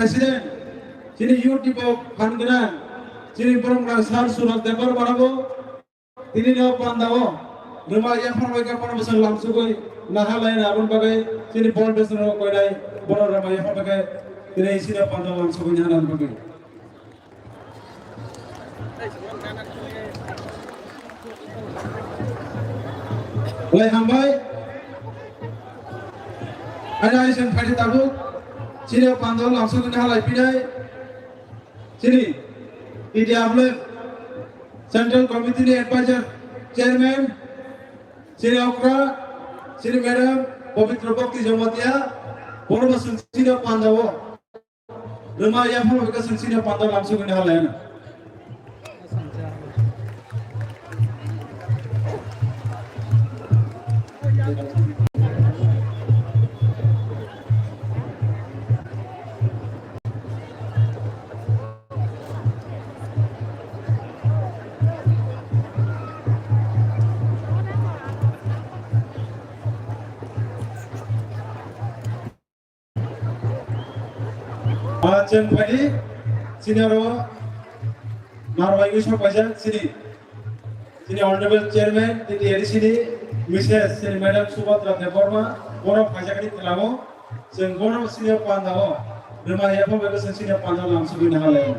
Presiden, sini YouTube panggilnya, sini program sar surat debar barago, ini dia pandawo, rumah yang mereka pernah besar langsung koi, nah lain abun bagai, sini bol besar koi dai, bol rumah yang bagai, ini isi dia pandawo langsung koi nyaran bagai. Oleh hambai, ada isu fasi tabu. Sini pandaw langsung kena halai pinai. Sini, ini able Central Committee Advisor Chairman. Sini okra, sini Madam Pavitra Bhakti Jamatia. Bono sini pandaw. Rumah yang mereka sini pandaw langsung kena halai. Jen pagi, sini aro, marwai wisma pajak sini, sini Honorable Chairman, di sini, Mrs. Sini Madam Subhadra Deborma, bono pajak ini telamo, sini bono sini pandawo, rumah yang apa bagus sini pandawo langsung di halal.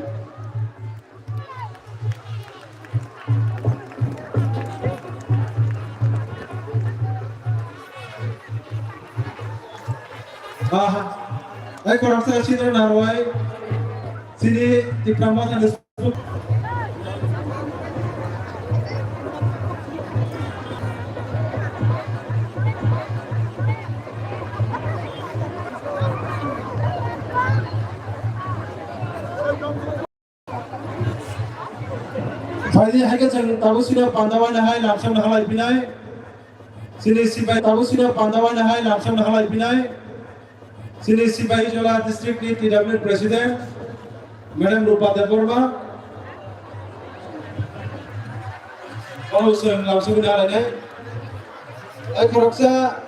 Aku rasa sini narwai, sini di kamar yang disebut. Faidah hai kan tahu sudah pandawan hai langsung halai pinai. Sini sipai tahu sudah pandawan hai langsung halai pinai. Sini Sipai Jola District TW President, Madam Rupa Deborma. Kalau saya langsung dah ada, aku rasa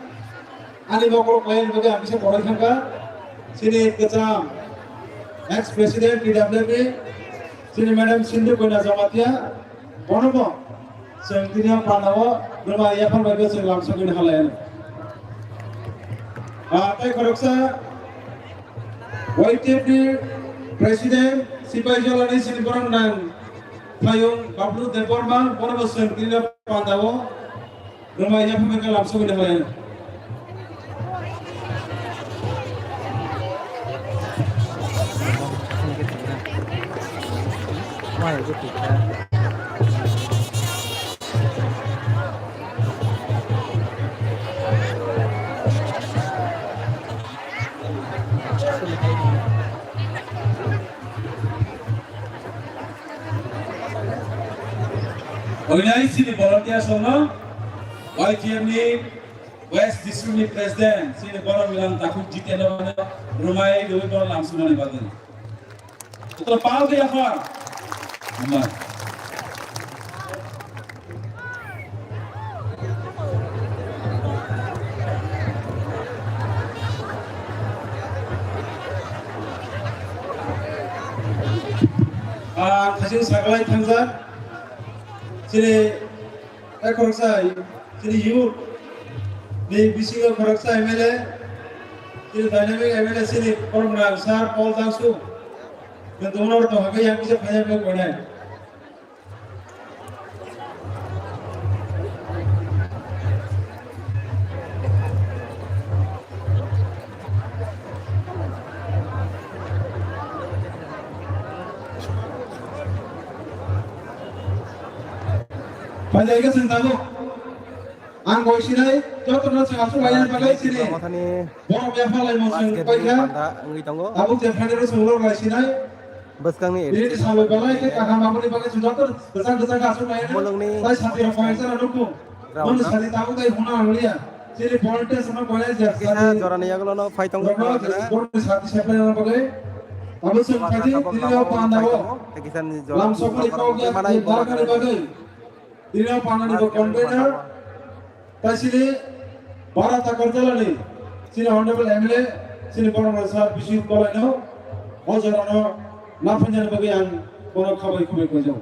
ani bawa klien bagi bisa boleh kan? Sini kecam ex President TW, sini Madam Sindhu Kona Jamatia, bonomo, sengtinya Pandawa, rumah yang bagi saya langsung dah ada. Aku rasa YTP Presiden Sipai Jola ni sini borang dan Payung Bablu Deborma bono sengtina pandawo rumahnya mereka langsung dah lain. Organize sini volunteer semua, YTM ni West District President sini borang bilang takut jika ada mana rumah ini dua borang langsung dari badan. Itu pau dia apa? Amat. Kasih saklai tangzat. Sini, aku rasa sini youth di bisigo koroksa MLA, sini dynamic MLA sini orang besar Paul Tangsu, dan donor tu hak yang bisa banyak berguna. Pada ikan sentamu, angkoi sini, jauh terus masuk layan pakai sini. Borong biasa lain masuk pakai. Abu jangan terus mulur lain sini. Ini sampai balai ke kakak mampu dipakai sudah ter besar masuk layan. Lain satu yang pakai sana dulu. Mana sekali tahu kayak huna alia. Sini volunteer sama boleh jadi. Borong satu siapa yang pakai? Abu sempat ini tidak pandawo. Langsung kau dia barang dipakai. Tidak pangan di kontainer, tapi Bharat kerja lagi. Sini Honorable MLA, sini Borong Besar Bishop Kolano, अजरानो नाफानजानो बागै आं बर' खाबाय खुबै गोजौ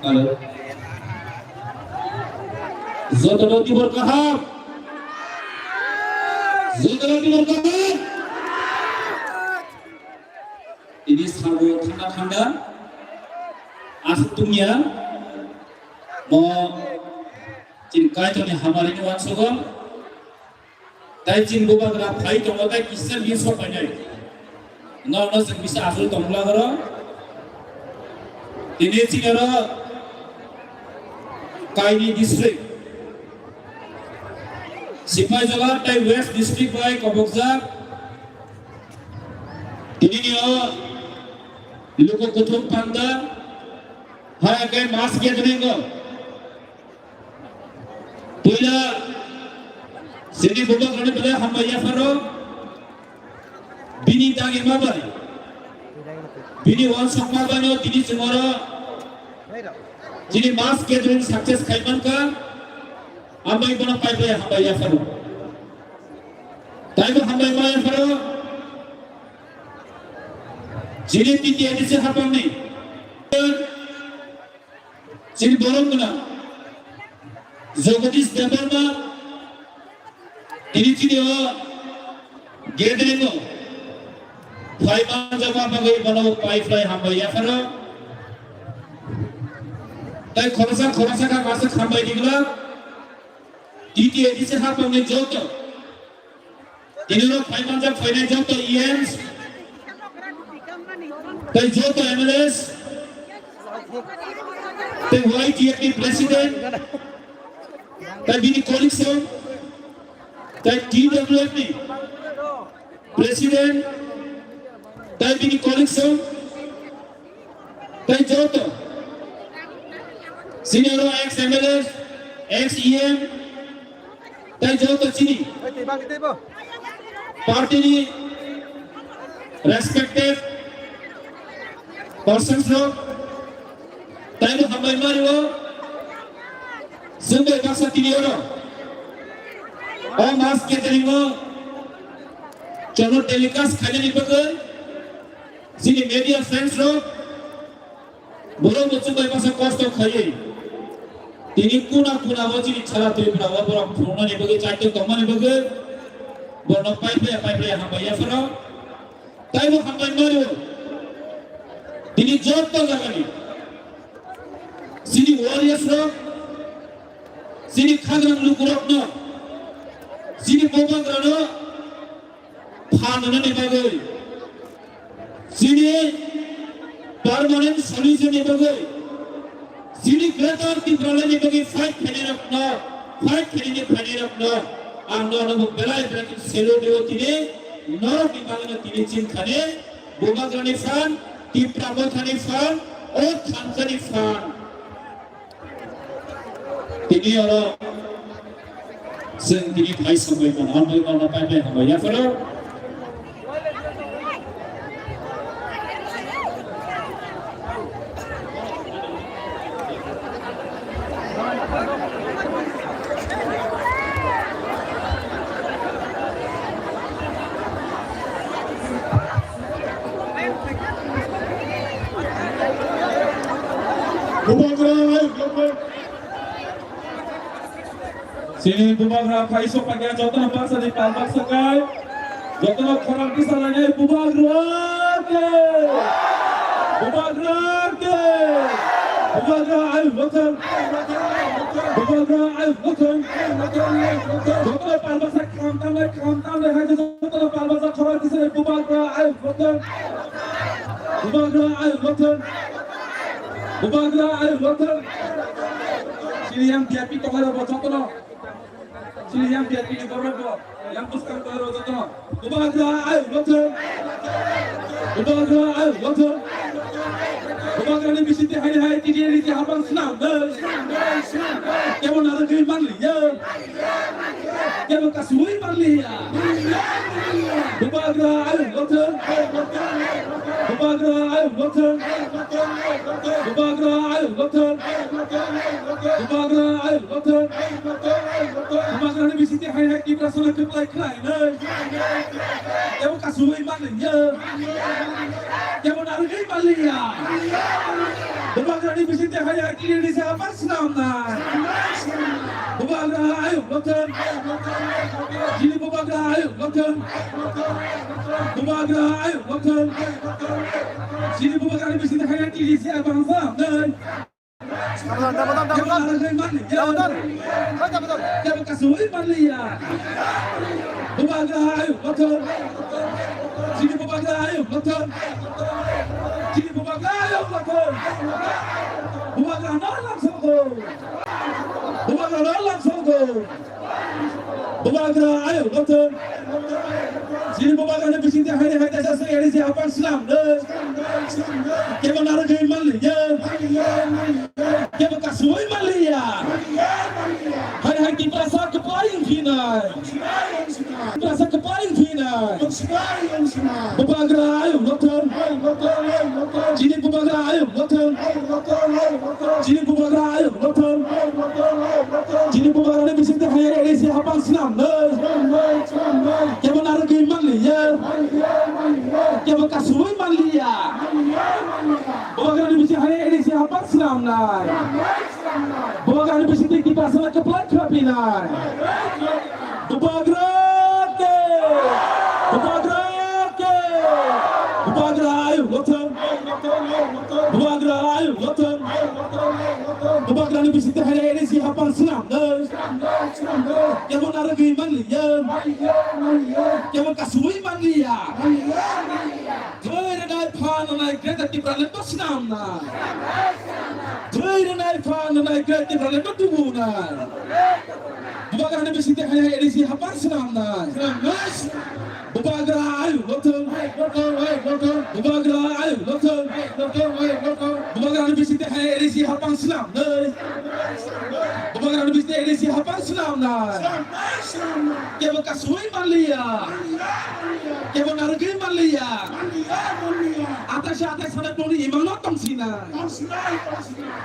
Halo. Zotero Timur Kahap. Ini sabu tanda astumnya mau cinkai tu ni hamarin wan sogam. Tai cin boba graf hai tu mau kisah bisa panjai. Nggak bisa asal tomla karo. Ini cina Kaini district. Sipai Jalan Tai West district by Kobokza. Ini dia Luko Kutub Panda. Hai agai mas gathering ko. Pula sini boba kane bela hamaya faro. Bini dagi mabari. Bini wan sakma bano tini semora. Jadi mas gathering sukses kaiman ka. Amai bana pipe hamaya faro. Taibo hamaya faro. Jadi titi edisi hapam ni. Jadi borong guna. Jogadish Debarma. Ini video gathering ko. Five jama bagai bana pipe hamaya faro. Tai khorasa ka masa hamaya digla. Titi edisi hapam ni joto. Ini lo five jam finance joto EMs. Tai joto MLS. The YTFP president, the Bini Collection, the TWFP president, the Bini Collection, the Joto, senior ex-MLS, ex-EM, the Joto Chini, party respected persons lo. Tayo hamay mariwo sumber basa tinioro o mas gathering mo channel telecast khane ni bagai sini media friends lo boro sumber basa cost khaye tini kuna ho jini chara tiri bra wa boro phone ni bagai chaito kamani bagai boro pipe hamay faro tayo hamay mariwo tini jotto lagani Sini warriors lo, sini khagrang lukurok no, sini bobang rano, phanan ni bagai, sini permanent solution ni bagai, sini greater timbrala ni bagai fight kheli no, ando no belai berarti selo deo tine, nor di bagai tine cin khane, bobang rani fan, timbrala khani fan, or khankhani fan. Ini orang sendiri baik sampai mana, sampai mana baik sampai ya kalau sini bubagra kaiso pakai jodoh bangsa di palbak sekai jodoh orang kisah lagi bubagra ayo makan jodoh palbak sekai kamtam lagi haji jodoh palbak sekai orang kisah bubagra ayo makan sini yang biapi tohara jodoh sini yang biar ini berapa, yang puskan baru itu, bubagra ayo, Bubagrani bisiti hai tiri di habang senam kemo nara gay manli ya kemo kasui manli ya Bubagra ayo loten Bubagra ayo loten Bubagra ayo loten Bubagra ayo loten Bubagrani bisiti hai kibra sana keplai klai kemo kasui manli ya kemo nara gay manli ya Bubagrani bisiti hai tiri di habang senam Bubagra ayo loten Jini Bubagra ayo loten Bubagra ayo loten Jini Bubagrani bisiti hai tiri di habang senam Kemo kasui manli ya Bubagra ayo loten Jini Bubagra ayo loten Jini Bubagra ayo loten Bubagra no langsung go Bubagra no langsung go Bubagra ayo loten Jini Bubagrani bisiti hai dasa eri si habang senam kemo nara gay manli ya kemo kasui manli ya hai kita rasa kepaling final rasa kepaling final Bubagra ayo loten Jini Bubagra ayo loten Jini Bubagra ayo loten Jini Bubagrani bisiti hai eri si habang senam kemo nara gay manli ya kemo kasui manli ya Bubagrani bisiti hai eri si habang senam Bubagrani bisiti kita rasa kepaling final Bubagra ayo loten Bubagra ayo loten Bubagrani bisiti hai eri si habang senam kemo nara gay manli ya kemo kasui manli ya Doi nai pan nai greta kibra lepas senam Doi nai pan nai greta kibra lepas tubuh Bubagrani bisiti hai eri si habang senam Bubagra ayo loten Bubagra ayo loten Bubagrani bisiti hai eri si habang senam Bubagrani bisiti eri si habang senam kemo kasui manli ya kemo nara gay manli ya atas sana poni imang lotong sina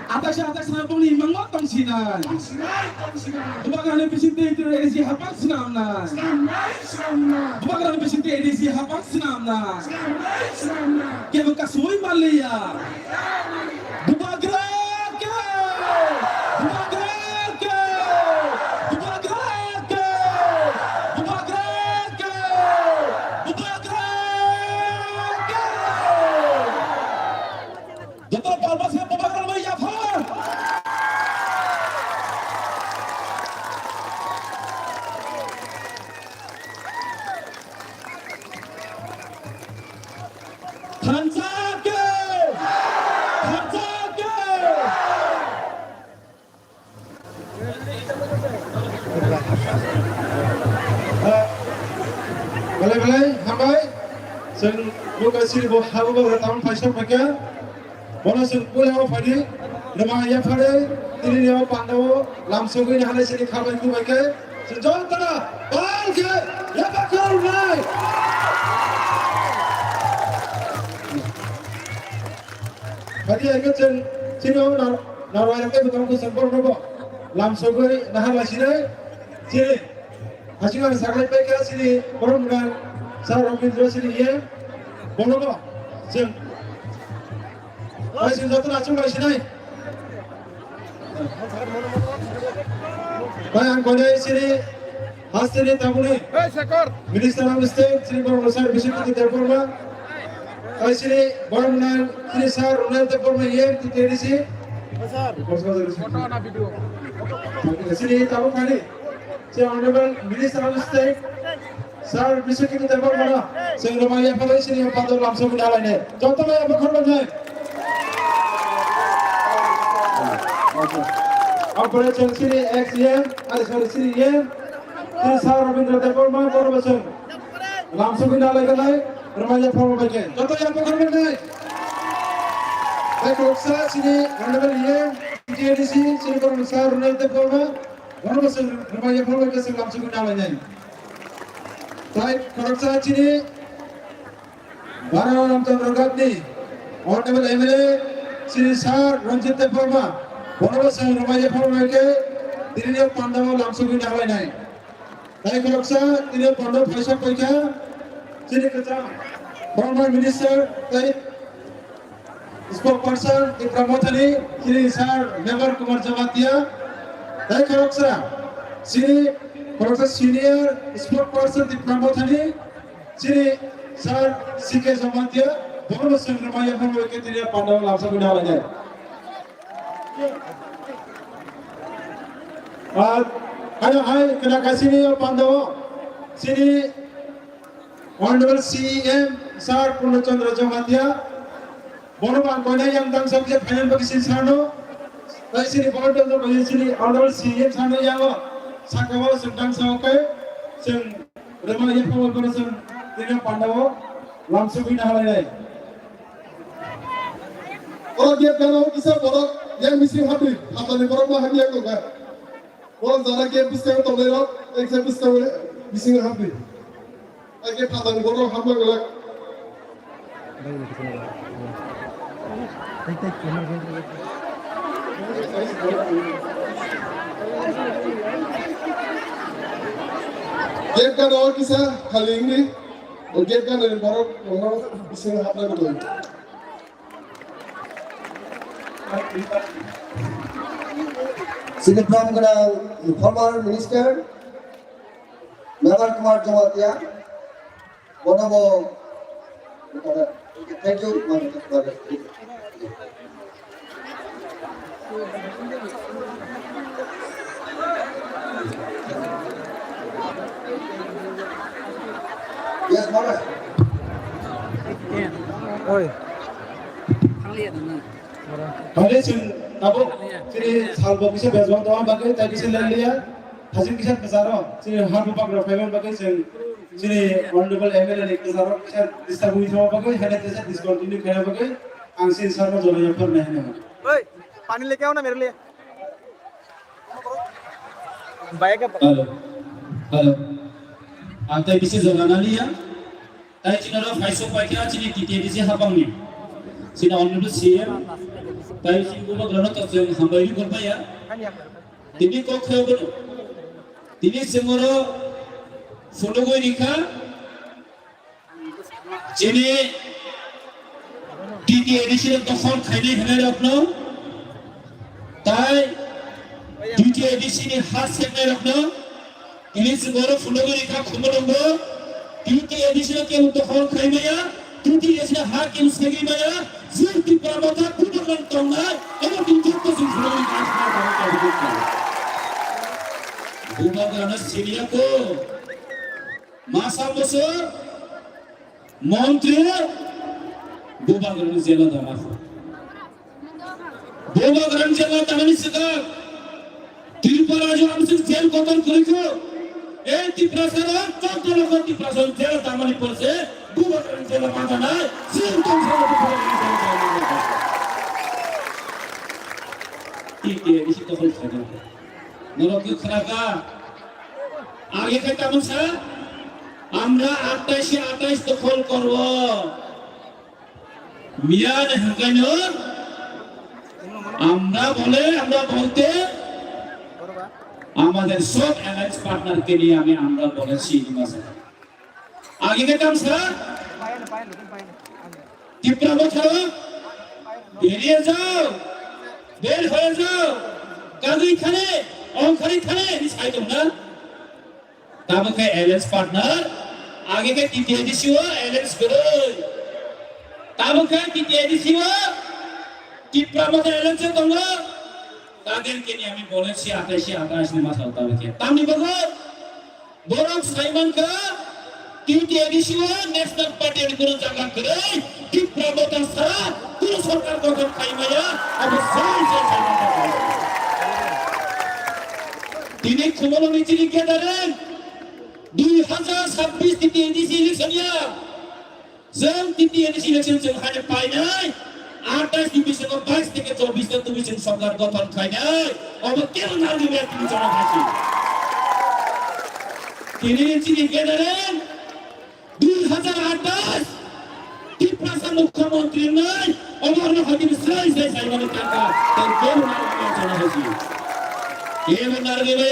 atas sana poni imang lotong sina Bubagrani bisiti eri si habang senam Bubagrani bisiti eri si habang senam kemo kasui manli ya Bubagra Balai hambai sen buka sini bo habu ba tahun paisa pakai bono sen pula habu padi nama ya pade tini dia pandawo langsung ini halai sini khabar itu pakai sejauh tanah bal ke ya bakal naik padi agak sen sini orang narwaya ke betul betul sempur robo langsung ini halai sini sini Hasilnya sangat baik ya sini orang dengan saya Robindra sini ya boleh kok sih masih satu langsung dari sini bayan kode sini hasilnya tamu nih Minister of State sini baru besar bisa kita terima sini baru dengan sini saya Ronald terima ya kita di sini foto na video sini tamu kali Honorable Minister of State, Sir Bisuki Terpurna, Sing Ramaya Palasi yang patut langsung mendalannya. Contohnya apa korbannya? Operation sini XM, ada sini ya. Sini Sir Rabindra Terpurna korban langsung mendalannya. Ramaya Palasi. Contohnya apa korbannya? Teknologi sini honorable IM TDC sini Profesor Ronald Deporma honorable remaja formal ke selam suku namanya. Baik Profesor sini Barawan Ramchandra Gandhi honorable MLA sini Sar Ranjit Deporma honorable remaja formal ke dirinya Pandawa langsung namanya. Baik Profesor ini Pandawa Faisal Koika sini kerja former minister baik spokesperson di Pramothani sini Sar Member Kumar Jamatia dan Koroksa sini Koroksa senior spokesperson di Pramothani sini Sar Sike Jamatia Bolo Sengramaya Bolo Ketia Pandawa langsung gunawannya. Ada hai kena kasih Pandawa sini Honorable CM Sar Purnachandra Jamatia Bonoban Koina yang tang subject final bagi Sano, tapi sini Bonoban tu bagi sini Honorable CM Sano yang sakawal sedang sawakai, seng remaja pawal kono seng tiga Pandawa langsung ini hal ini. Orang dia kalau bisa orang yang misi habis, apa ni orang mah habis aku kan? Orang zara dia bisa tahu lewat, eksep bisa tahu misi habis. Aje kadang orang habis gelak. Game kan और किसा खाली इंग्री और game kan dari barat orang bisa hafal betul. Sini Pramgana former minister Member Kumar Jamatia Bonobo. Thank you. Yes, Mara. Oi. Hari sini tahu sini salbo kisah bezbang doang bagai tadi sini lihat hasil kisah kesaro sini harus pakai film bagai sini honorable MLA kesaro kisah distribusi semua bagai hanya kisah discontinue kena bagai angsin sarma जोड़ने yang pernah है ना. ओए पानी लेके आओ ना मेरे लिए बाइक का Halo, halo. Antai bisa jalan liya. Tai cina ro faisal pakai cina titi di sini habang ni. Sina honorable CM. Tai cina gua gelana tak sih hambai ni korban ya. Tini kok kau beno. Tini semua follow gua ni kan. Cini titi edisi tokhon khaine hene rakno. Tai titi edisi ni khas hene rakno. Ini semua follow gua ni kan kumulungo. Titi edisi ke untuk tokhon khaine ya. Titi edisi hak yang segi maya. Zirti pramota kuduran tonga. Kalau titi tu sih follow ni kan khas. Bukan kerana senior ko. Masa besar. Menteri Bubagaran Jela Dana. Bubagaran Jela Dana ni sekarang Tripura aja hamsin jail kotor kuliku. Triprasaran, contoh lakukan Triprasaran jail Dana ni polisi. Bubagaran Jela Dana. Sintom sama Bubagaran Jela Dana. Ini isi tohol saja. Nolok kerana आगे के काम से আমরা 28 দখল করব মিয়ান হেকাইন আমরা বলতে আমাদের সব অ্যালায়েন্স পার্টনারকে নিয়ে আমরা বলেছি আগে के काम से ত্রিপুরা বছর বেরিয়ে যাও বের হয়ে যাও কাজই খানে অংখারি খানে নিছাইতো না तब के एलेंस पार्टनर आगे के टीटीएडीसी वो एलेंस करो तब के टीटीएडीसी वो टिप्रा मत एलेंस से तंगा तादेर के लिए हमें बोले सी आकाश ने मासा होता है तामनी बगो बोरंग साइमन का टीटीएडीसी वो नेशनल पार्टी ने कुछ जगह करे टिप्रा मत सारा कुछ सरकार को कम खाई माया अब सही से तीन खुमलों में चिली क्या डरें 2026 TTEDC election ya. Zeng TTEDC election zeng hanya painai. 28 division 22 থেকে 24 division সরকার গঠন খাইনাই অব কেন নারগিবে তিনি জনভাষী তিনি চিনি গেলেন 2028 ত্রিপুরা মুখ্যমন্ত্রী নাই অমর হাকিম সাই সাইমানের টাকা তাই কেন নারগিবে জনভাষী কেন নারগিবে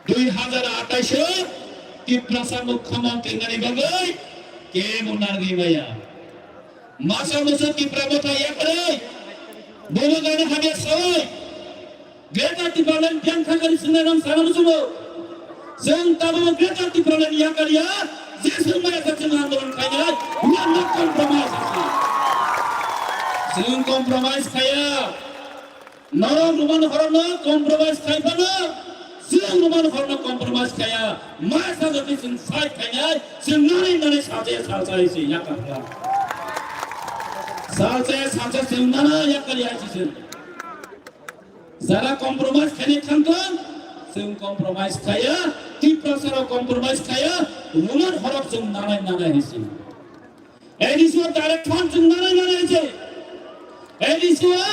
2028 ত্রিপুরা মুখ্যমন্ত্রী নারী বাগাই কেন নারগিবে masa musuh di Prabowo ya kali, boleh gak ada hadiah soy, Greta di Berlin yang kali senang sama musuh, sen tahu Greta di Berlin ya kali ya, Yesus mereka senang dengan kaya, bukan nak kompromis, sen kompromis kaya, naram rumah orang kompromis kaya mana, sen rumah orang kompromis kaya, masa jadi sen saya kaya, sen nari saja isi ya kan. Saja senana ya kali aja sen. Zara kompromis kene kanton, sen kompromis kaya, Tirupura sara kompromis kaya, rumah horok sen nana hisi. Ediswa direct fund sen nana hisi. Ediswa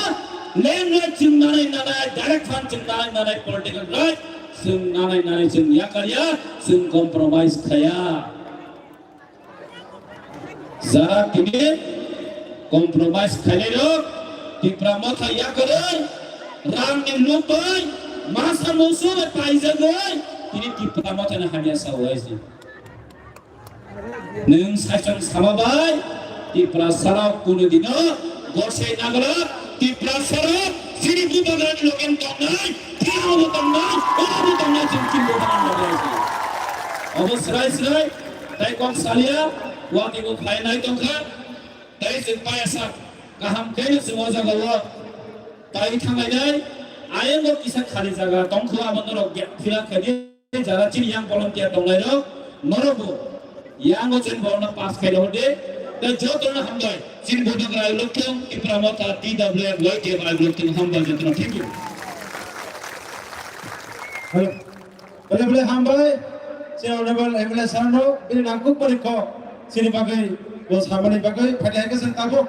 land right sen nana, direct fund sen nana political right sen nana sen ya kali ya, sen kompromis kaya. Zara kini kompromis kali lo di Pramoda ya kali ram ni lupai masa musuh paiza gay ini di Pramoda na hanya sawai sih neng sacang sama bay di prasara kuno dino gorsai nagara di prasara sini bukan loken tonai kau tonai orang tonai jengki bukan lagi sih abu serai tai kong salia waktu itu kaya naik tongkat tai supaya sak kaham kaya semua jaga lo tai thangai dai ayam lo kisah kali jaga tongku aman lo filak kali jaga ciri yang volunteer dongai lo morobo yang lo jen bolna pas kaya lo de dan jauh tu nak hambai ciri bodoh kerai lo kong di Pramoda TWF lo dia kerai lo kong hambai jentuh thank you boleh hambai sini honorable MLA Sarno ini nangkuk periko sini pakai bos hamani pakai pada yang kesan tabu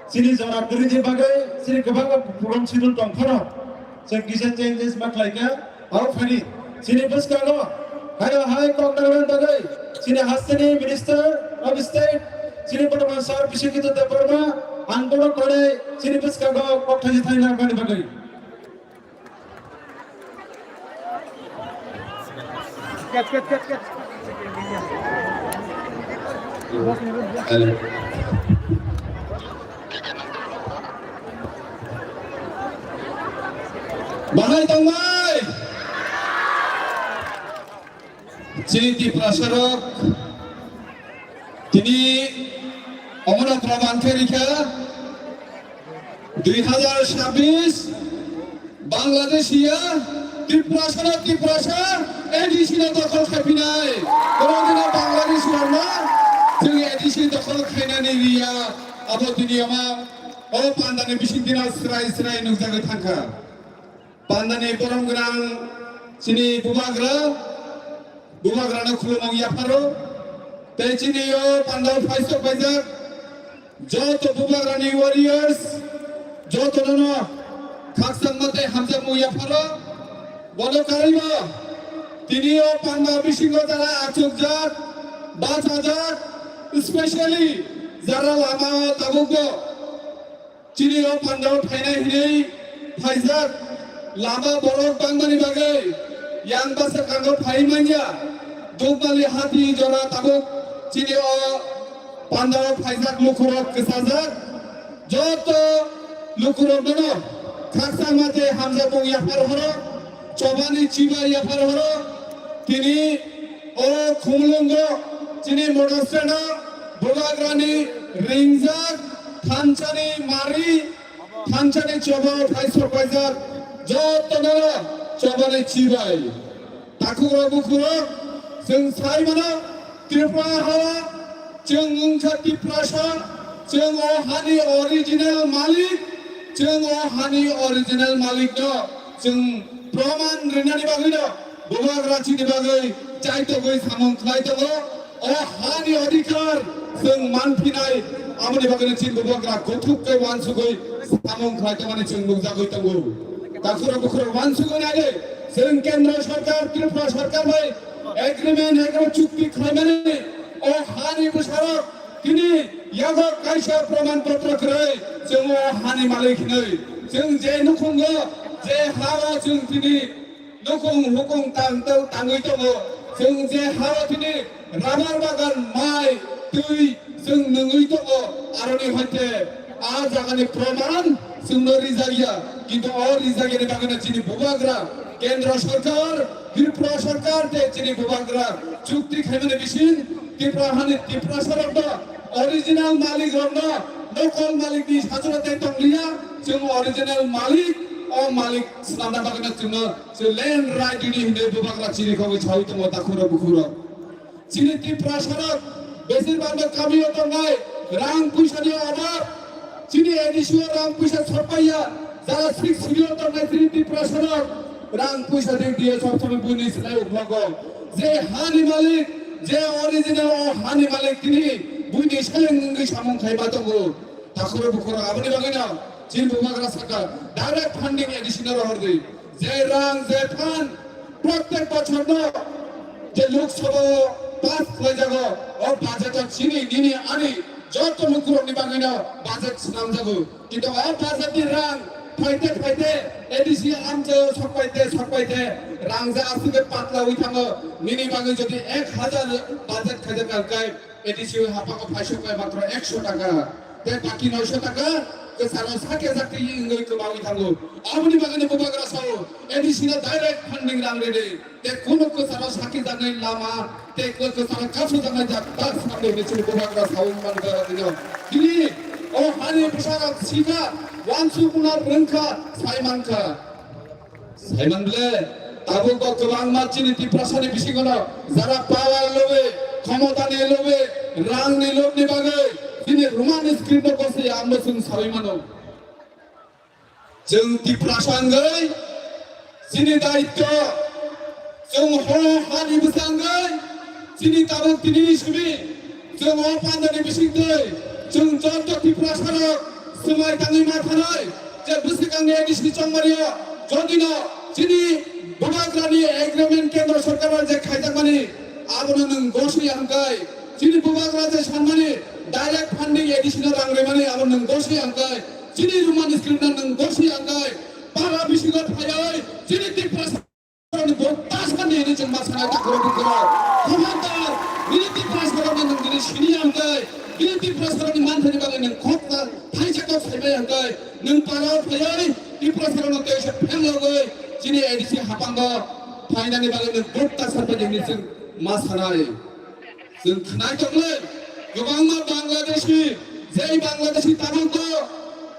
sini jawab beri dia pakai sini kebangga program sidul tongkoro sekisah changes maklainya awak fani sini bos kalau hai kongkaran pakai sini Hasani Minister of State sini pada masa pisau kita terperma angkoro kore sini bos kalau kok tanya tanya apa pakai Cut. Bahai tangmai, ciri di prasarok, kini Omra Praman Kerika, 2026 Bangladesia di prasar, edisi dokol kepinai, kemudian Bangladesia जोंनि addition दखल खायनानै रिया आबो दुनियामा ओ पान्दानि बिसिंदिना स्राय नुजागो थांखा पान्दानि बरम गोनां सिनि बुबाग्रानो खुलुमो याफारो ते चिनियो पान्दाव फाइसो फाइजाक जत बुबाग्रानि warriors जत ननो खाकसां मते हामजा मु याफारो बलो कारिबो तिनियो पान्दाव बिसिंगो Zara आचुकजाक 5000 especially Zara Lama Tabuko Chilio Pandao Paina Hini Paizak Lama Borok Bangmani Bagay Yang Basa Kango Paimanya Dukmali Hati Jora Tabuk Chilio Pandao Paizak Lukurok Kesazak Joto Lukurok Dono Kaksa Mate Hamza Pung Yapar Horo Chobani Chiba Yapar Horo Kini O Kumlungo Chini Modostena, Bugagrani, Ringzak, Thanchani, Mari, Thanchani Chobo, Paiso Paizak, Jotonara, Chobani Chibai. Takura Bukura, Sing Saimana, Tirupura Hawa, Chung Ungchati Prasha, Chung Ohani Original Malik, Chung Ohani Original Malik, Chung Praman Rinani Bagino, Bugagrachi Bagai, Chaito Goi Samong Klaito. Oh, hani adhikar, seng manpinai, amani bagani chin bubagra gothuk kai wansugoi samong khaita mani chung nukjagoi tango takura bukura wansugoi age जों केंद्र सरकार त्रिपुरा सरकार भाई agreement है चुक्ति खाइमाने ओ हानि बसारक तिनी यागो कायसा प्रमाण पत्र करे जों ओ हानि मालिक नै जों जे नुखुंग जे हावा जों तिनी नुखुं हुकुं तांगै दङ जों जे हावा तिनी राबार बागान माइ दै जों नङै दङ आरनि हते आ जागानि प्रमाण जोंनो रिजागिया किन्तु अ रिजागिनि बागैनो तिनी बुबाग्रा केंद्र सरकार त्रिपुरा सरकार ते चिनी बुबाग्रा चुक्ति खाइमाने बिसिन त्रिपुरा सरकार ओरिजिनल मालिक रंदा लोकल मालिक नि साजरते तंगलिया जों ओरिजिनल मालिक ओ मालिक स्नादा बागना जोंनो जे लैंड राइट नि हिने बुबाग्रा चिनी खौ छाउ दङ ताखुरा बुखुरा चिनी त्रिपुरा सरकार बेसिरबाग कामियो दंनाय रां पैसानि अभाब चिनी एडिसियो रां पैसा छपाइया जा 6 मिलियन दंनाय त्रिपुरा सरकार रां पैसा दिए सब समय बुनी सिलाई उठलागो जे हानि मालिक जे ओरिजिनल हानि मालिक तिनी बुनी सिलाई सामं खाइबा दंगो ताखुरा बुखुरा आबनि बागैना चिन बुबाग्रा सरकार डाइरेक्ट फंडिंग एडिशनल हरदि जे रां जे फान प्रत्येक बछर न जे लोकसभा पास হৈ যাব और बाजेट चिनी निनी आनि जत मुकुरनि बागैना बाजेट नाम जागो किन्तु आ बाजेटनि रां फाइते एडिसि आमजे सकबायते रांजा आसुगे पातला होई थाङो निनि बागै जदि 1000 बाजेट खाजा गालकाय एडिसि हापाको फाइसकाय मात्र 100 टाका ते बाकी 900 टाका के सारा साके जाति इंगै कमावि थाङो आबनि बागैनो बुबाग्रा साव एडिसि ना डाइरेक्ट फंडिंग रां रेदे ते कोनो को सारा साके जानाय लामा ते को सारा कासु जानाय जाता सामने बिसिनि बुबाग्रा साव मानगा दिनो दिनि ओ हानि प्रसारक सिगा वानसुकुनार रोंखा साइमान बले ताबो गोबां मानसिनि त्रिपुरानि बिसिङाव जारा पावार लोबे क्षमतानि लोबे रांनि लोभनि बागै दिनै रोमान स्क्रिप्ट गसे आमबोसुं साइमानो जों त्रिपुरासांगै जिनि दायित्व जों हानि बिसांगै जिनि ताबो तिनि सुबि जों पान्दानि बिसिंदै जों जत त्रिपुरासारक समाय ताङै माथानाय जे बुसिगांनि एडिसि चंमारिया जदिनो जिनि बुबाग्रानि एग्रीमेंट केंद्र सरकार जे खायजामानि आबनो नों गसि हांगाय जिनि बुबाग्रा जे सानमानि डाइरेक्ट फंडिंग एडिशनल रांरेमानि आबनो नों गसि हांगाय जिनि रुमान स्क्रिप्ट नों गसि हांगाय पारा बिसिगा थायै जिनि त्रिपुरानि बत्तास खानि जों मासानाय ताखुरा बुखुरा खबरदार जिनि त्रिपुरानि नों दिनै सिनि हांगाय जिनि त्रिपुरानि मानथानि बागै नों खबना थाइजाखौ साइबाय हांगाय नों पारा थायै त्रिपुरानि देश फेंलगै जिनि एडिसि हापांगो फाइनानि बागै नों बत्तास खानि जों मासानाय जों खोनाय दंलै गोबां बांलादेशी जै बांलादेशी ताबंगो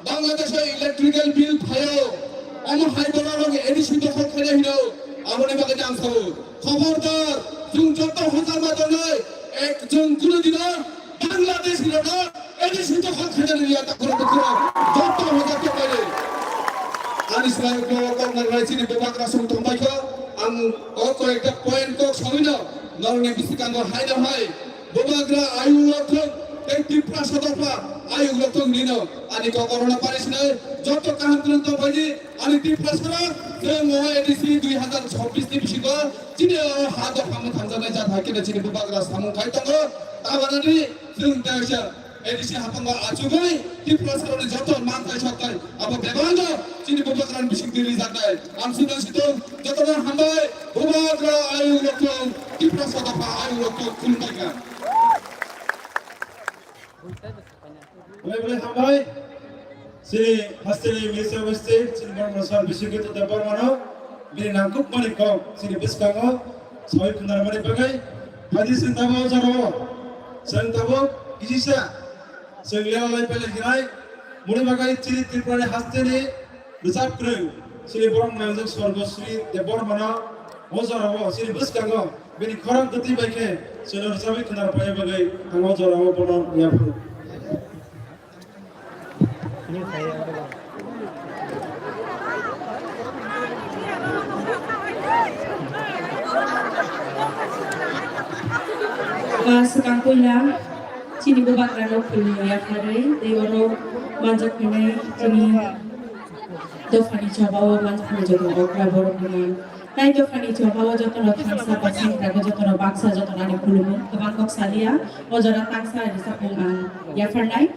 बांलादेशआव इलेक्ट्रिकल बिल फायो अम हाइबराव एडिसि दखल खायनाय हिनो आबनि बागै आं सावो खबरदार जों जत हजार मादनै एक जों कुनु दिना बांलादेश हिनो एडिसि दखल खायनाय लिया ताखुरा बुखुरा जत हजार तकाले आनि सायाव गवर्नर रायसिनि बुबाग्रा सं थंबायखो आं अको एकटा पॉइंट को सामिनो नरनि बिसिकांगो हायनो हाय बुबाग्रा आयु लथों त्रिपुरा सदरफा आयु लथों निनो आनि गवर्नर पारिसनै जत काहामत्रन तबायदि आनि त्रिपुरा सदर जों एडिसि 2026 नि बिसिगो जिनि हादर फामु थांजानाय जाथायखिनो जिनि बुबाग्रा सामु खाय दङ ताबानानि जों दायसा एडिसि हापांगो आजुगै त्रिपुरा सदरनि जत मानथाय सकथाय अब बेबांगो जिनि बुबाग्रानि बिसिं दिरि जानाय आं सुनांसिदों जतनो हामबाय बुबाग्रा आयु लथों त्रिपुरा सदरफा आयु लथों खुलुमबायगा Boleh hambai, sini hastili Malaysia State, sini bermasal bisik itu dapat mana, bini nangkup mana kau, sini biskango, sahih benar mana bagai, hadis sentawa jarawa, kisah, sengliau lagi pelak kirai, mulai bagai ciri Tripura hastili, besar kru, sini borong nangjak swarga sri, dapat mana, jarawa, sini biskango, bini korang keti bagai, sini sahih benar mana bagai, angau jarawa borong ya pun. Sekarang pulang, sini bubakran o kulino ya kare de oro manjak kene kini dofani chabawa manjak jodo okra boro kuman tai dofani chabawa jotono thangsa pasing rago jotono baksa jotono ani kulumu bangkok salia ojara tangsa risa pungan ya farnai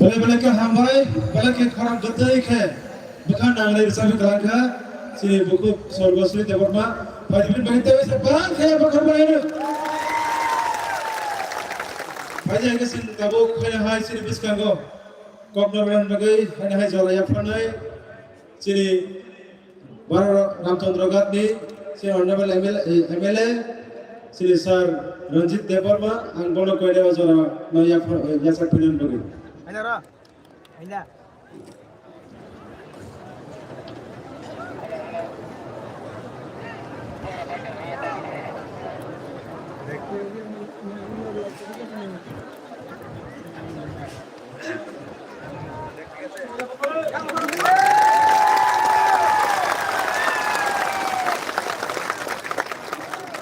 Balik ke hambai, balik ke korang gedai ke, bukan nangai bersama kerana sini buku sorgosri deborma, pajibin bagi tewi sebang ke bukan bayar. Pajak ke sini kabuk kena hai sini biskanggo, kopna beran bagi kena hai jalaya panai, sini baru Ramchandra Gadni, sini honorable MLA, sini Sir Ranjit Deborma, angkono kau dewa jala naya yasak pilihan bagi. Ayo, ayo.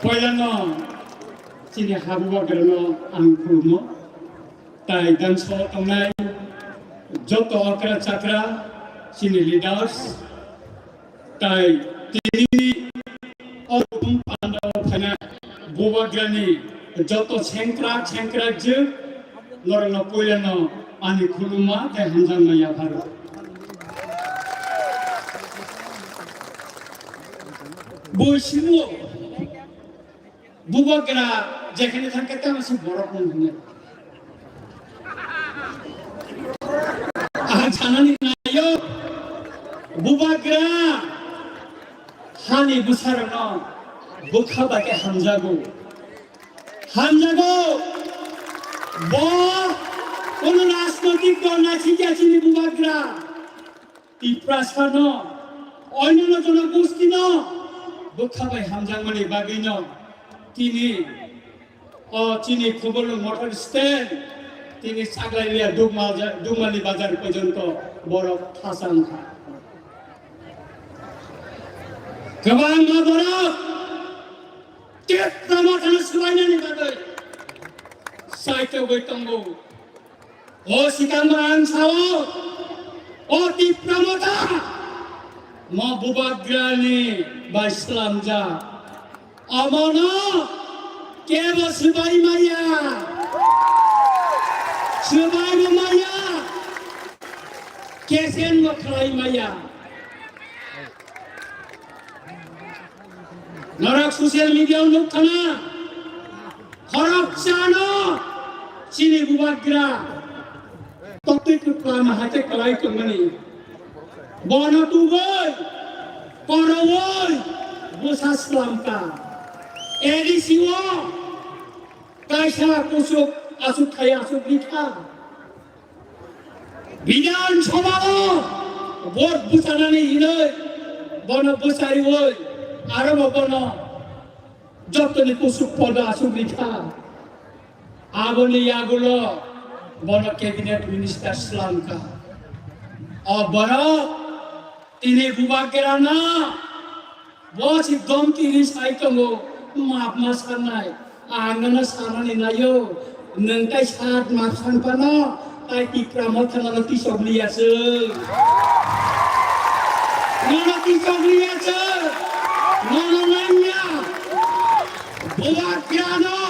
Poilano, sini habuwa gerno angkumo, tai dan so tongai, joto akra chakra, sini leaders, tai tini orang pandau thana, buwa gerni, joto cengkra je, lorno poilano ani kuluma tai hanjang maya baru. Bosimu. Bubagra যেখানে থাকে তা আছে বড় কোন হয় জানানি নাইও বুবাগ্রা হানি বুসারনো বুখাবাকে হামজাগো ব কোন রাজনৈতিক দল না শিখিয়াছিনি বুবাগ্রা টিপ্রাসানো অন্যান্য জনগোষ্ঠী ন বুখাবাই হামজাগমানি বাগিন তিনি খুবল মোটর স্ট্যান্ড তিনি সাগলাইলিয়া দুমালি বাজার পর্যন্ত বড় থাসান গোবাং মা বড় তীর্থমাথান সুলাইনানি বাগৈ সাইতে বৈতঙ্গ ও সিকাম্বাং সাও ও তীর্থমাথা মা বুবাগ্রানি বা ইসলাম যা Amana keba sebai maya kesen maklai maya narak sosial media untuk kana harap sana sini bubagra tokti kepala hati kelai kemani bono tu boy korawoi busa selamka Edisiwa kaisa kusuk asuk kaya asuk nikah bidan sobalo bor busanani hile bono busari woi arabo bono jotoni kusuk poda asuk nikah aboni yagulo bono cabinet minister Slanka abara tini bubagerana bos idom kiri saitonggo maaf mas kanai angana sanani nayo nengkai saat maafsan pano tai tikramot kana nanti sobliase nanti sobliase nanya buat piano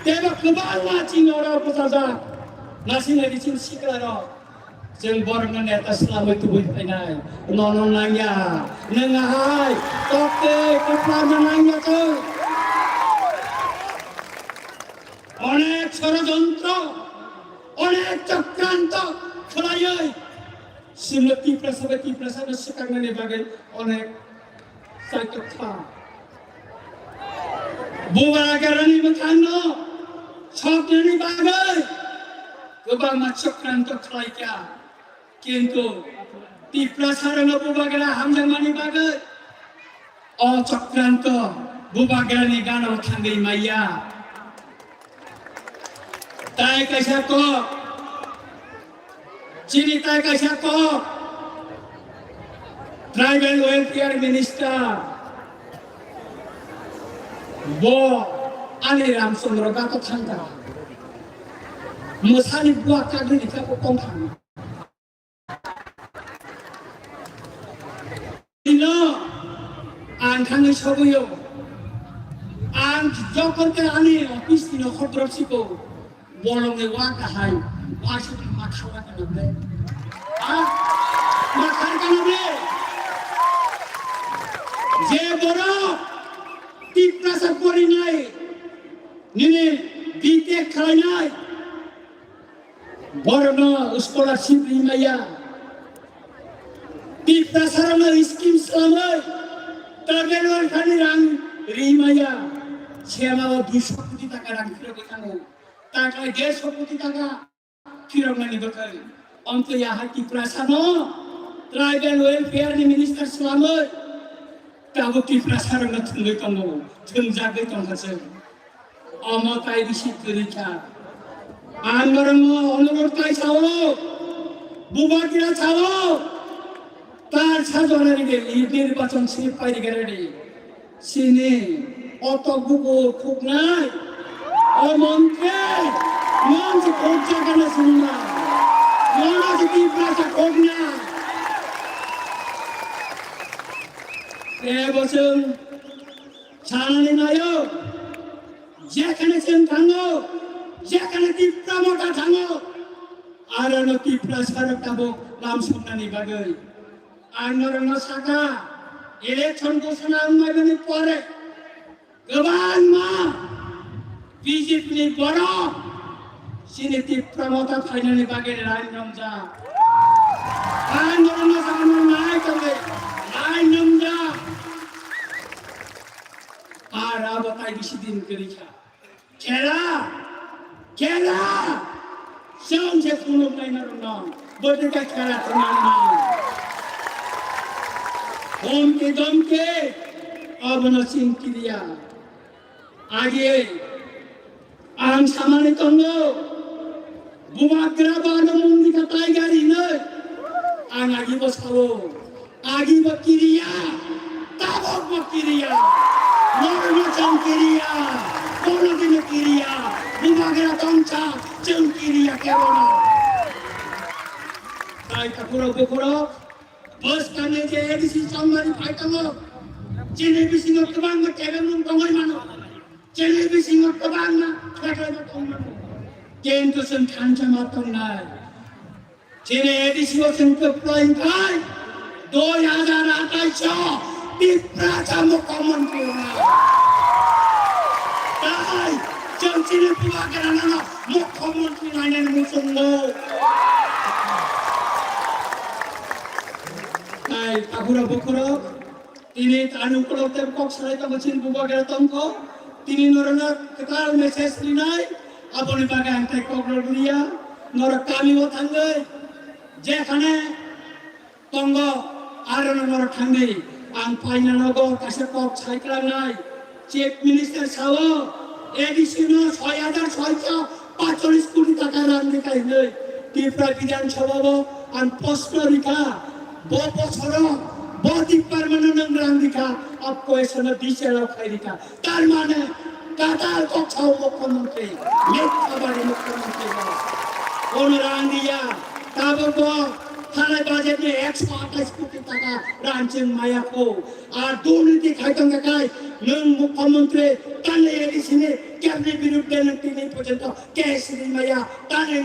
teba kebal macing orang pesaza nasi nadi cin siklaro jeng borngan atas selama itu buinai nono nanya nengahai oke kepala nanya tu অনেক ষড়যন্ত্র অনেক চক্রান্ত খেলায় সিমলতি প্রসাদের শিকারণে বাগে অনেক সাইকখা বুবাগারানি মখান্ন ছকনি বাগে গোবাং মা চক্রান্ত খেলাইকা কিন্তু তীপ্রাসারণ বুবাগারা হামজামানি বাগে অচক্রান্ত বুবাগারানি গান খাঙ্গই মাইয়া tai kaisa ko chini tai kaisa ko tribal welfare minister bo ani Ramchandra ka thangka musani bua ka ni ka ko kong thang ino an thang sobuyo an jokon ke ani office ni khotrop siko bolong le wa ka hai ভাষা মাখাওয়া কেন রে মাখার কেন রে যে বড় তীব্রাসা করি নাই নিনে বিতে খাই নাই বড় না স্কলারশিপ রিমাইয়া তীব্রাসার না স্কিম সাময় তারবের খালি রাং রিমাইয়া সে আমার 200 কোটি টাকা রাং ফিরে দেখানো টাকা 150 কোটি টাকা ফিরে মানে দরকার অন্ত ইহা তীব্রাসা ন ট্রাইবাল ওয়েলফেয়ার মিনিস্টার সাময় তাবো তীব্রাসার না থুলে তঙ্গ থুম জাগে তঙ্গাছে অমতাই ঋষি তরিকা আন্দোলন অনুবর্তায় ছাড়ো বুবাকিরা ছাড়ো তার সাজনের নির্বাচন স্লিপ পাইরে গেলে সিনে অত গুবো খুব নাই ও মন্ত্রে মঞ্চ খোঁজ জায়গা শুনলা মনে তীব্রাসা খোঁজ না এবছর ছাড়ানি নায়ক যেখানে সেন থাঙ্গো যেখানে তীব্রা মোটা থাঙ্গো আর তীব্রা সারক তাবো নাম শুনানি বাগৈ আন্দোলন শাখা ইলেকশন ঘোষণা উন্নয়নের পরে গোবান মা বিজেপি বড় সিনে তীব্রা মোটা ফাইনালি বাগের রায় নমজা আন্দোলন শাখা নাই তবে রায় নমজা আর আবতাই বেশি দিন করিছা খেলা খেলা সঙ্গে কোনো মাইনার নাম বড়টা খেলা তোমার নাম দমকে দমকে অবনা সিং ক্রিয়া আগে আং সামানে তঙ্গ বুমাগ্রা বানো মন্দিকা টাইগারি নয় আং আগে বসাবো আগে বকিরিয়া তাবক বকিরিয়া নরনচন ক্রিয়া কোনদিন ক্রিয়া বুমাগ্রা তঞ্চা চং ক্রিয়া কেবল তাই ঠাকুর বকরো बस करने के एडीसी चंबरी फाइटंगो चेने बिसिंग कबांग में केबल नुम तंगोय मानो चेने बिसिंग कबांग ना ठेकाय ना तंग मानो केन तो सन खांचा मातंग नाय चेने एडीसी ओ सन प्लाइंग काय 2028 তীব্রাচা মুখ্যমন্ত্রী না তাই চঞ্চিনে পুবাকে না মুখ্যমন্ত্রী নাইনের মুসঙ্গ তাই কাহুরা বকরা তিনি তানুকুলতে কক্সরাইতা বছিন বুবাগের তঙ্ক তিনি নরনা কাল মেসেজ লিনাই আপনি বাগে আনতে কগলরিয়া নর কামিও থাঙ্গে যেখানে তঙ্গ আর নর থাঙ্গে আং ফাইনা নগর কাছে কক সাইক্লা নাই চিফ মিনিস্টার সাও এডিসি ন 6645 কোটি টাকা রান দেখাই নাই ত্রিপুরা বিধানসভা আন প্রশ্ন রেখা বছর বডি পার্মানেন্ট রান দিকা আপকো এসে দিছে রাখাই দিকা তার মানে কাটার কথা মুখ্যমন্ত্রী মিথ্যাবাদী মুখ্যমন্ত্রী কোন রান দিয়া তারপর থানায় বাজেটে 128 কোটি টাকা রানছেন মায়াকো আর দুর্নীতি খাইতং কাই নং মুখ্যমন্ত্রী তানে এডিসিনে ক্যাবিনেট বিরুদ্ধে তিনি পর্যন্ত কেসরি মায়া তানে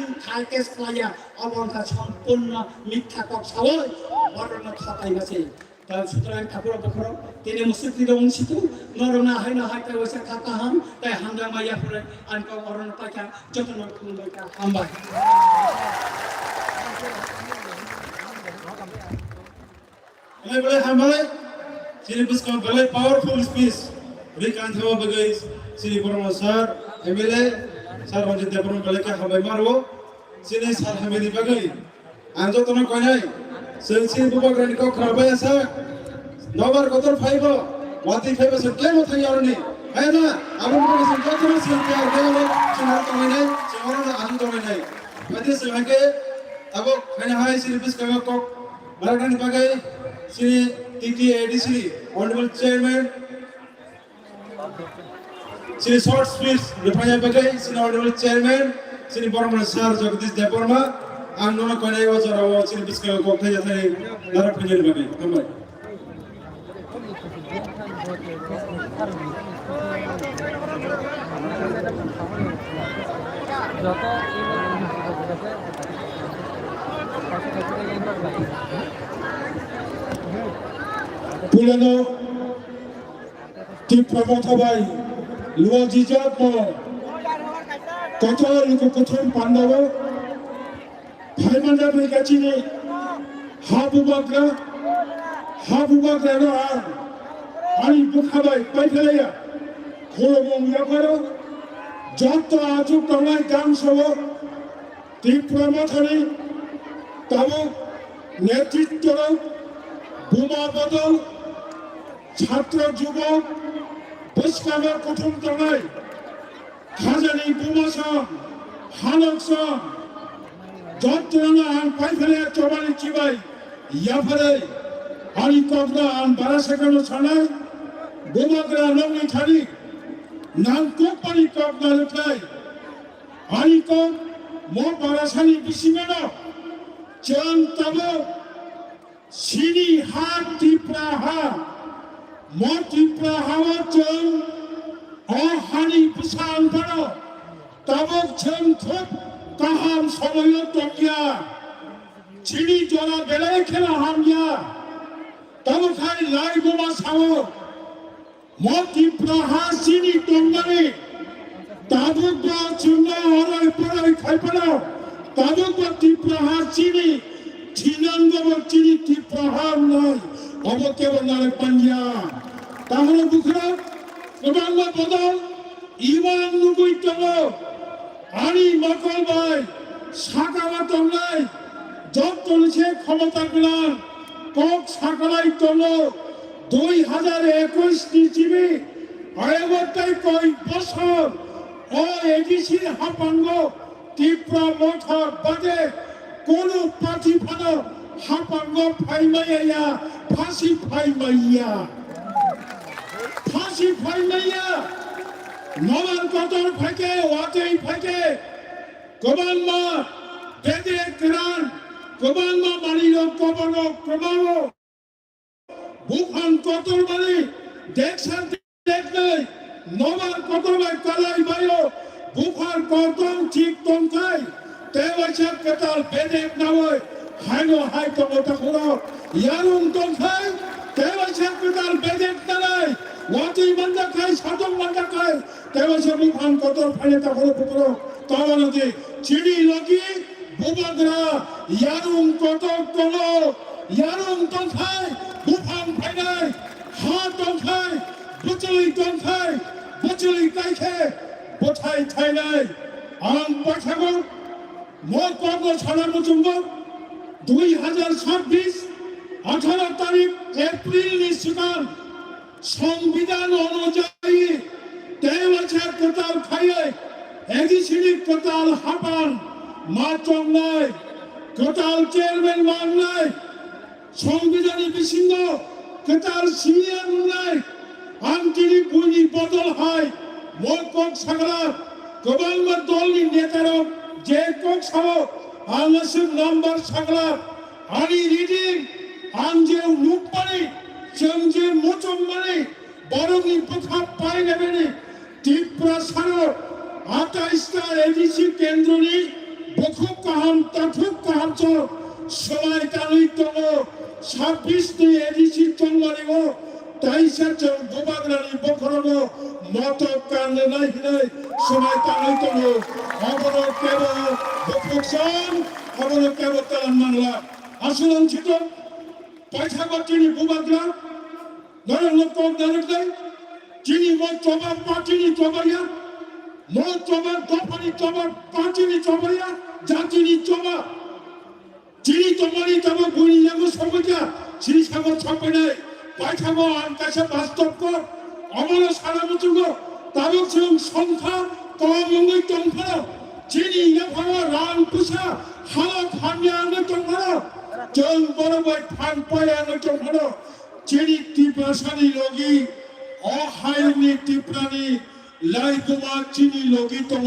কেস খাইয়া অবঙ্কা সম্পূর্ণ মিথ্যা কথা হয় বড়না খাতাই আছে তার সুতরাং ঠাকুর বকর তিনি মুসলিম অংশিত নরনা হয় না হাইতে বসে খাতা হাম তাই হামদা মাইয়া পরে আনক অরণ পাকা যতন কুলকা হামবা আমি বলে হামবালে সিনি বুসকো বলে পাওয়ারফুল স্পিচ রিকান থাবা বগৈ সিনি বরমা sir MLA sir Manjit Debbarma বলে কে হাবাই মারবো সিনি স্যার হামিনি বগৈ আন যতন কইনাই সিনি বুবাগ্রানি কো খাবাই আছে নবার কতর ফাইবো ওয়াতি ফাইবো সে কেমো থাই আরনি হ্যাঁ না আমন বলে সে যতন সিনি আর দেলো সিনার কইনাই সিওরা আজু কইনাই মাদি সবাইকে আবো খানা high Sini বুসকো co বারাগানি বগৈ Sini TTADC, Honorable Chairman, Sini short speech, Rupanya Bagai, Sini Honorable Chairman, Sini Borma Sar Jagdish Deborma, and Nona Konai was our Sini Bisco Kokai, Lara Punjal Bagai. Come on. যত পুরানো তীব্রমথাবাই লুয়াজিজাত কত লোক প্রথম পান্ডব ভাইমান্ডা বেগাচিনি হাবুবাগ্রা আনি বুখাবাই পাইফেলাইয়া খোলমং ইয়াফারো যত আজু টংলাই গান সব তীব্রমথানি তাবো নেতৃত্ব বোমা বদল ছাত্র যুবক বৈষ্ণবের প্রথম তলায় খাজানি বোমাসম হানকসম যন্ত্রণা আন পাইফেলে চবানি চিবাই ইয়াফারে আনি কগনা আন বারা সেখানো ছানায় বোমাগ্রা নংনি ছাড়ি নাম কোম্পানি কগনা লেখায় আনি কক মো বারাসানি বিসিমেন চন তব সিনি হাত টিপরা হা মতিপ্রাহাওয়া চং অহানি বিশাল বড় তাবক ছেন খুব কাহাম সময় টকিয়া চিনি জলা বেলায় খেলা হামিয়া তবে খাই লাই বোমা সাও মতিপ্রাহা চিনি টঙ্গারে তাবক বা চিহ্ন হরাই পড়াই খাই পড়াও তাবক বা তীব্রাহা চিনি চিনাঙ্গব চিনি তীব্রাহা নয় অবকেব নারে পাঞ্জা তাহলে বুখরা প্রধান বদল ইমান নুগুই তব আনি মকল ভাই সাকালা তমলাই যত চলেছে ক্ষমতা গুলান কক সাকালাই তল 2021 জিবি আয়বতাই কই বছর ও এডিসি হাপাঙ্গ তীব্র মঠর বাদে কোন পাঠি ফানো হাপাঙ্গ ফাইমাইয়া ফাঁসি ফাইমাইয়া নবান কতর ফাঁকে ওয়াতেই ফাঁকে কবানমা বেদে কিরান কবানমা মানিল কবন ক্রমাও বুখান কতর মানে দেখছেন দেখলে নবান কতর ভাই কালাই ভাইও বুখার কতম ঠিক তমকাই তেবাইছা কেতাল বেদে নাওয় হাইনো হাই কমতা হলো ইয়ারুম তমকাই তেবাইছা কেতাল বেদে নালাই ওয়াতি মান্দা খাই সাধন মান্দা খাই তেবাইছা বুখান কতর ফাইনে তা হলো পুকুরো তাওয়ানতে চিড়ি লগি বুবাগরা ইয়ারুম কতর কলো ইয়ারুম তমকাই বুখান ফাইনাই হা তমকাই বুচলি কাইখে বোঠাই থাইনাই আং পাঠাগো মোর কর্ম ছাড়া মুচুম্ব 2026 18 তারিখ এপ্রিল নিশ্চিতান সংবিধান অনুযায়ী 13 বছর কোতাল খাইয়ে এডিসিনি কোতাল হাপান মা চংলাই কোতাল চেয়ারম্যান মাংলাই সংবিধানী বিসিঙ্গ কোতাল সিনিয়র নাই আন্তরিক বুঝি বদল হয় মোর কক সাগরা কবালমা দলনি নেতারক যে কক সাও আলসিম নাম্বার সাগরা আনি রিডিং আনজে লুকপানি চংজে মোচম্মানি বরংনি প্রথা পাই নেবেনি ত্রিপুরা সারো 28টা এডিসি কেন্দ্রনি বখুক কাহাম তাফুক কাহাম চ সবাই কানুই তম 26টি এডিসি চংমারিব তাইসা চং গোবাগরানি বখরব মত কানে নাই হিনাই সবাই কানুই তম অবর কেব বখুক সং অবর কেব তালান বাংলা আসলন ছিল পয়সা চিনি গোবাগরা নরেন্দ্র নরেন্দ্র চিনি মো চবা পাচিনি চবাইয়া মো চবা দফানি চবা পাচিনি চবাইয়া জাতিনি চবা চিনি তোমারি তব গুনি লাগো সবজা চিনি সাগর ছাপে নাই পাইখাগো আকাশে বাস্তব কর অমল সারা মুচুগ তাবক ছিলং সংখ্যা কমঙ্গই টংফা চিনি ইয়াফাওয়া রান পুষা হালক হামিয়া আনে টংফা চং বড়বই ফান পায়া আনে টংফা চিনি তীব্রাসানি লগি অহায়নি তীব্রানি লাইগুমা চিনি লগি তম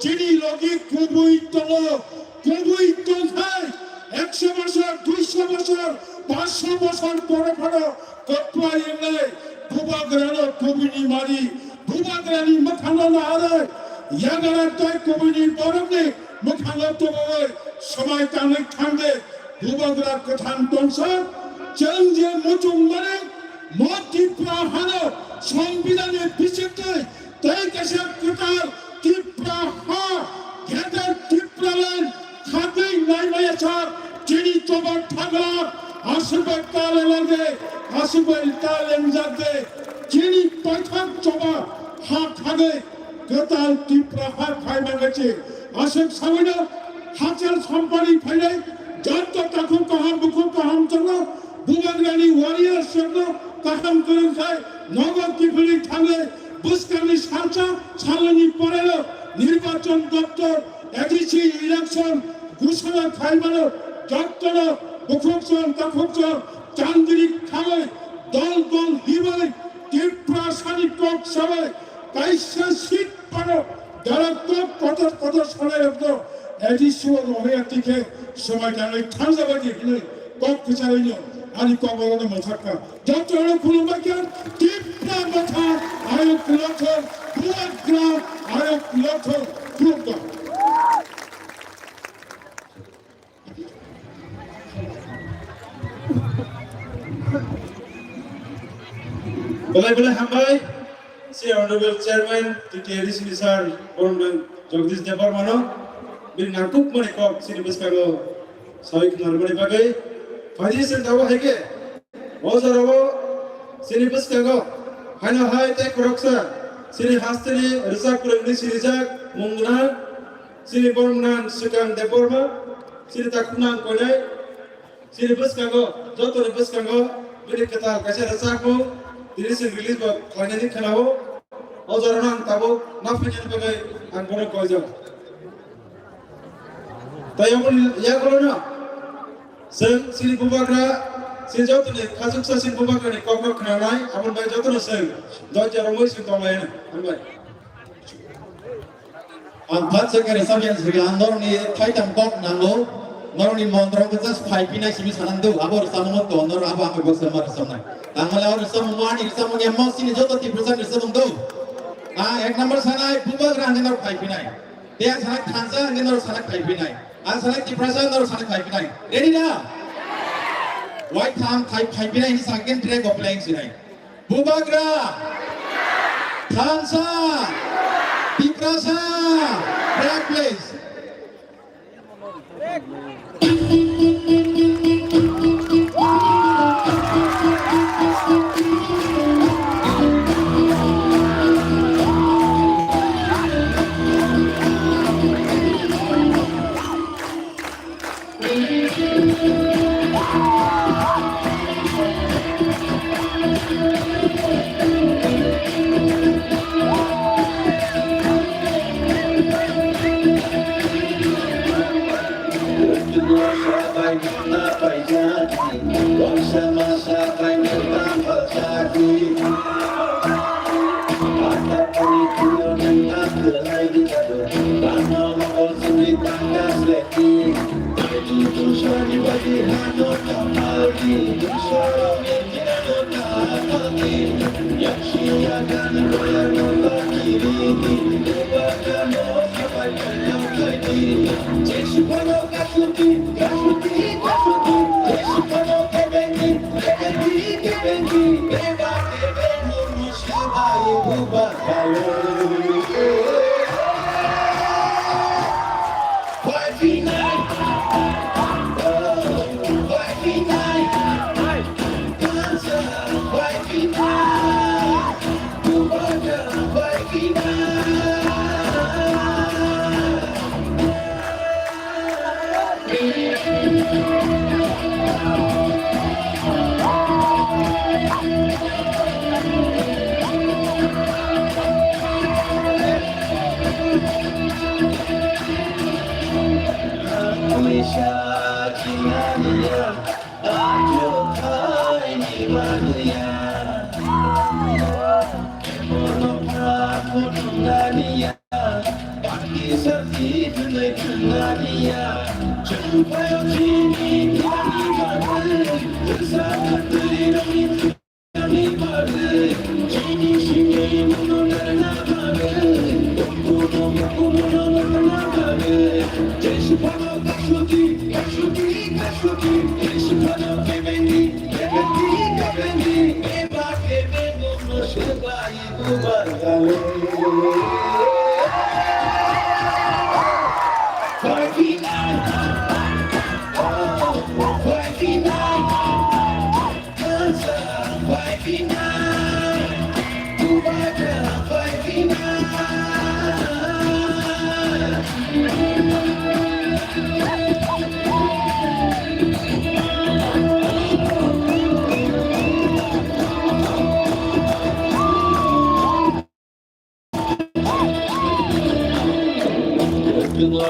চিনি লগি কুবুই তম কুবুই টংফাই 100 বছর 200 বছর 500 বছর পরে পরে কতপাই এলে বুবাগরানো কবিনি মারি বুবাগরানি মখানো না আরে ইয়াগারা তাই কবিনি বরমনে मोखाङाव दबावै समाय दानै थांदे बुबाग्रा गोथां दंसा जों जे मोजौ माने मतिफ्रा हानो संबिधाननि बिसिखै दैखासे गोथार तिफ्रा हा गेदेर तिफ्रालान खादै नायनायाचा जिनि जबर थाग्रा आसुबाय ताले लागे आसुबाय तालें जागे जिनि पाइथाक जबा हा खादै गोथार तिफ्रा हा फायनांगोचे आसुक सावैनो हाजार सम्पानि फायनाय जत्त ताखौ गाहाम बुखौ गाहाम जंनो बुबाग्रानि वारियार्स जंनो गाहाम गोरोंखाय नगर किफुलि थाङै बुस्कानि सालचा सालनि परेलो निर्वाचन दप्तर एडिसि इलेक्शन घोषणा खायमानो जत्तन बुखुकजन ताखुकजन चांदिरि खाङै दल दल हिबै तिफ्रा सानि टक सबै काइसे सिट पानो डाइरेक्टर कत सलायरबनो एडिसिओ रहायातिखे समाय दानै थांजाबायदि हिनै कक खुचारैनो आनि कबरनो मोनथाखा जत्तनो खुलुमबायगोन तिफ्रा बाथा आरो कुलथर बुबाग्रा आरो कुलथर खुलुमबाय Boleh hambai, si Honorable Chairman TTRC Sir Borondong Jagdish Deparmano, bin nakuk menikok sini beskago, sawik narbani bagai, fadi sen tawa heke, ozarawo sini beskago, hana hai te koroksa, sini hasteni rizak kurangni si rizak mungna, sini Borondong Sukang Deparma, sini takunan konai, sini beskago, joto ni beskago, bini ketal kasih rizakmu. Diri sing release ba finally khelao ozarana tabo na final bagai ang bono koijo tayamul ya kolo na sing sini bubagra sin jauh ni khasuk sa sin bubagra ni kokno khnanai amon bai joto na sing doja romoi sing tomai na ambai ang phat sekare samyan sri andor ni thaitam kok nango Noroni mondrong kejas five pina simi sanandu abor samomot to nor aba aba samar samnai tangala or samumani samung emo sini joto 30% samungdo ek number sanai bubagra nor five pina dia sanak thansa nor sanak five pina sanak 30% nor sanak five pina ready na white tham five pina ini second track of playing sinai bubagra thansa 30% track place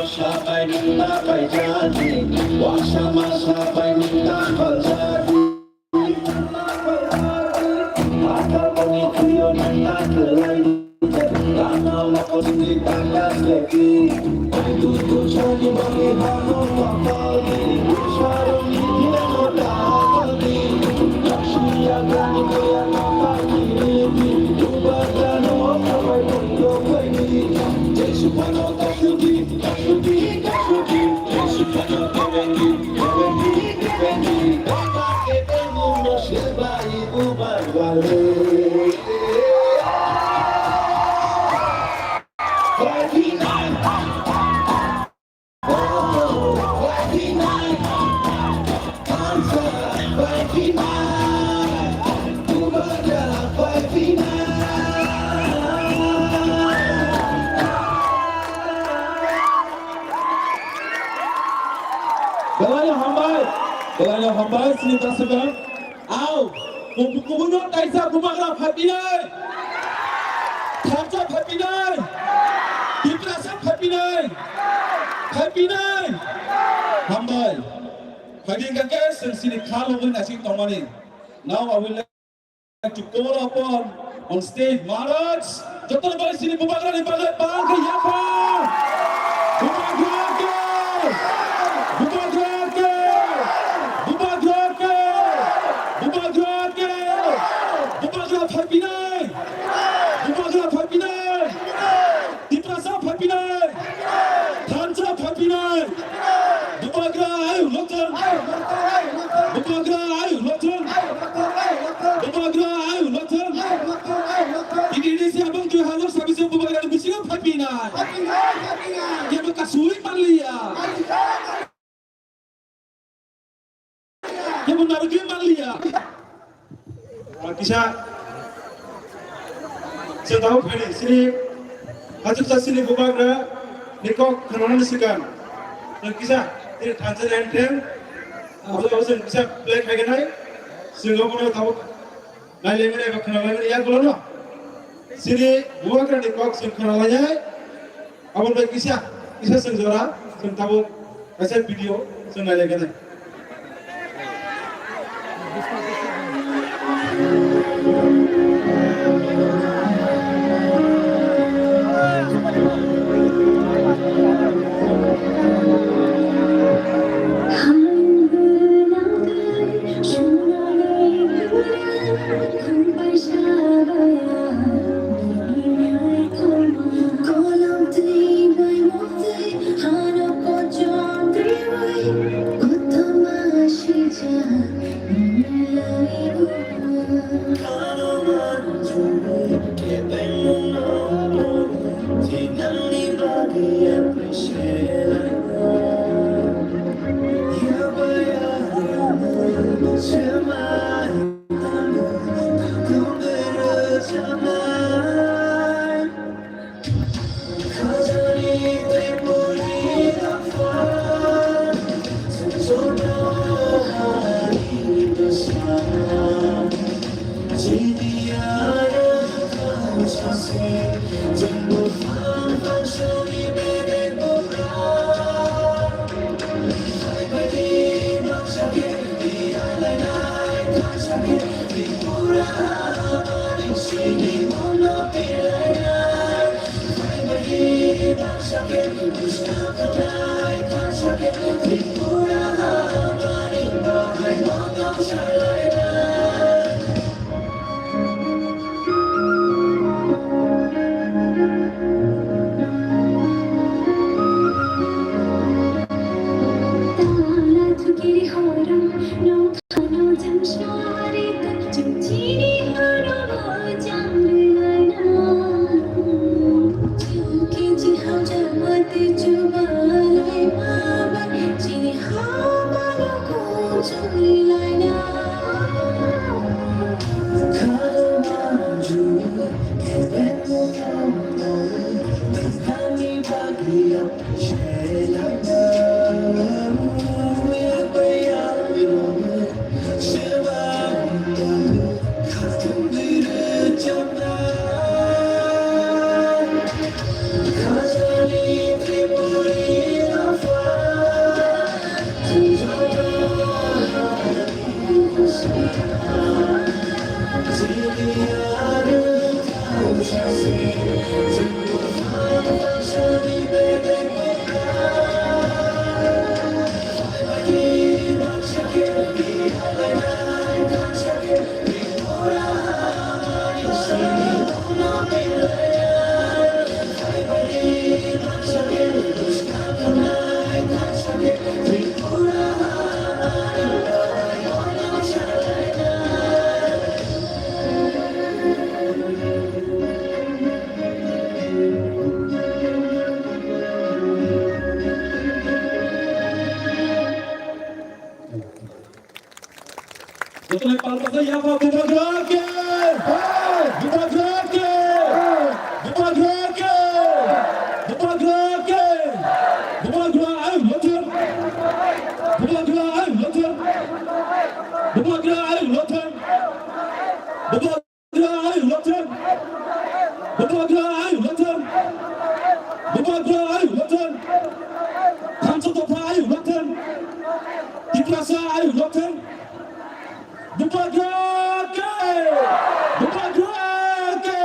Sampai sampai jadi, wah sama sampai minta jadi. Maka begitu yang tak lagi, karena mau ditandas lagi. Itu tuh jadi bagi hanum kembali, sarung tidak modal lagi. Kasih akan itu yang nampak ini, ubah dan sampai untuk lagi. Yesus pada kasudi. Belanya hambai sini tersegar. Au, kubunyot taisa kumagra phatinai. Thamcha phatinai. Diprasa phatinai. Phatinai. Hambai. Phading ka ke sini khalo gun asing tomani. Now I will like to call upon on stage Maharaj. Jotor bali sini kumagra ni bagai pang ke yafa. Kumagra ke. Kumagra ke. Kisah setahu kali sini hajat sini bubagra nikok kenalan segan kisah ini tanjir enteng awal kisah black bagai sehingga pun tahu nilai mana kenalan ya kalau sini bubagra nikok kenalannya awal bagai kisah senjora tahu kasih video nilai kan Betul palpasa ya Pak Bubagrake. Bubagrake. Bubagrake. Bubagrake. Bubagrake Lothar. Bubagrake Lothar. Bubagrake Lothar. Bubagrake Lothar. Bubagrake Lothar. Bubagrake Lothar. Kantotopa Lothar. Diplasa Lothar. Bubagrake! Bubagrake!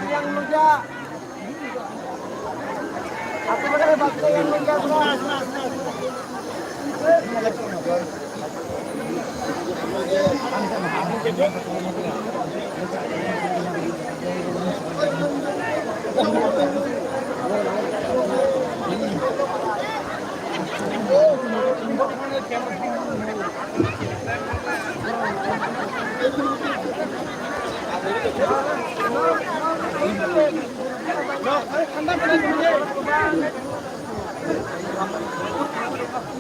Yang muda. Aku bakal bakal yang muda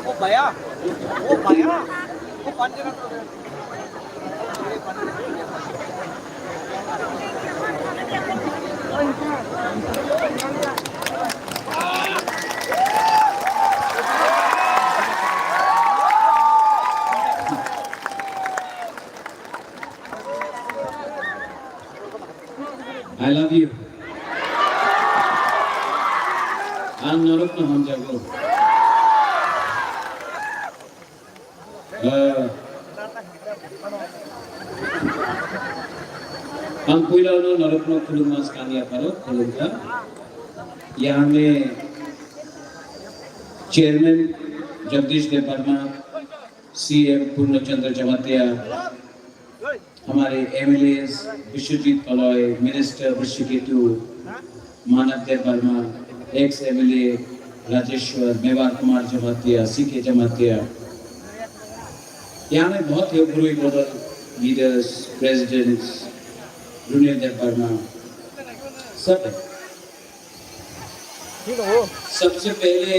Upaya. Panjang. I love you. I'm Narok na Hamjago. हम पहिला नरकनो खुलुमा स्कानिया पारो खुलुमका यहाँ में chairman Jagdish Dev Varma, CM Purnachandra Jamatia, हमारे MLAs Biswajit Paloy, minister Rishiketu, Manav Dev Varma, ex MLA Rajeshwar, Mewar Kumar Jamatia, CK Jamatia, यहाँ में बहुत ही गुरु global leaders, presidents, Runil Dev Varma, सब है। सबसे पहले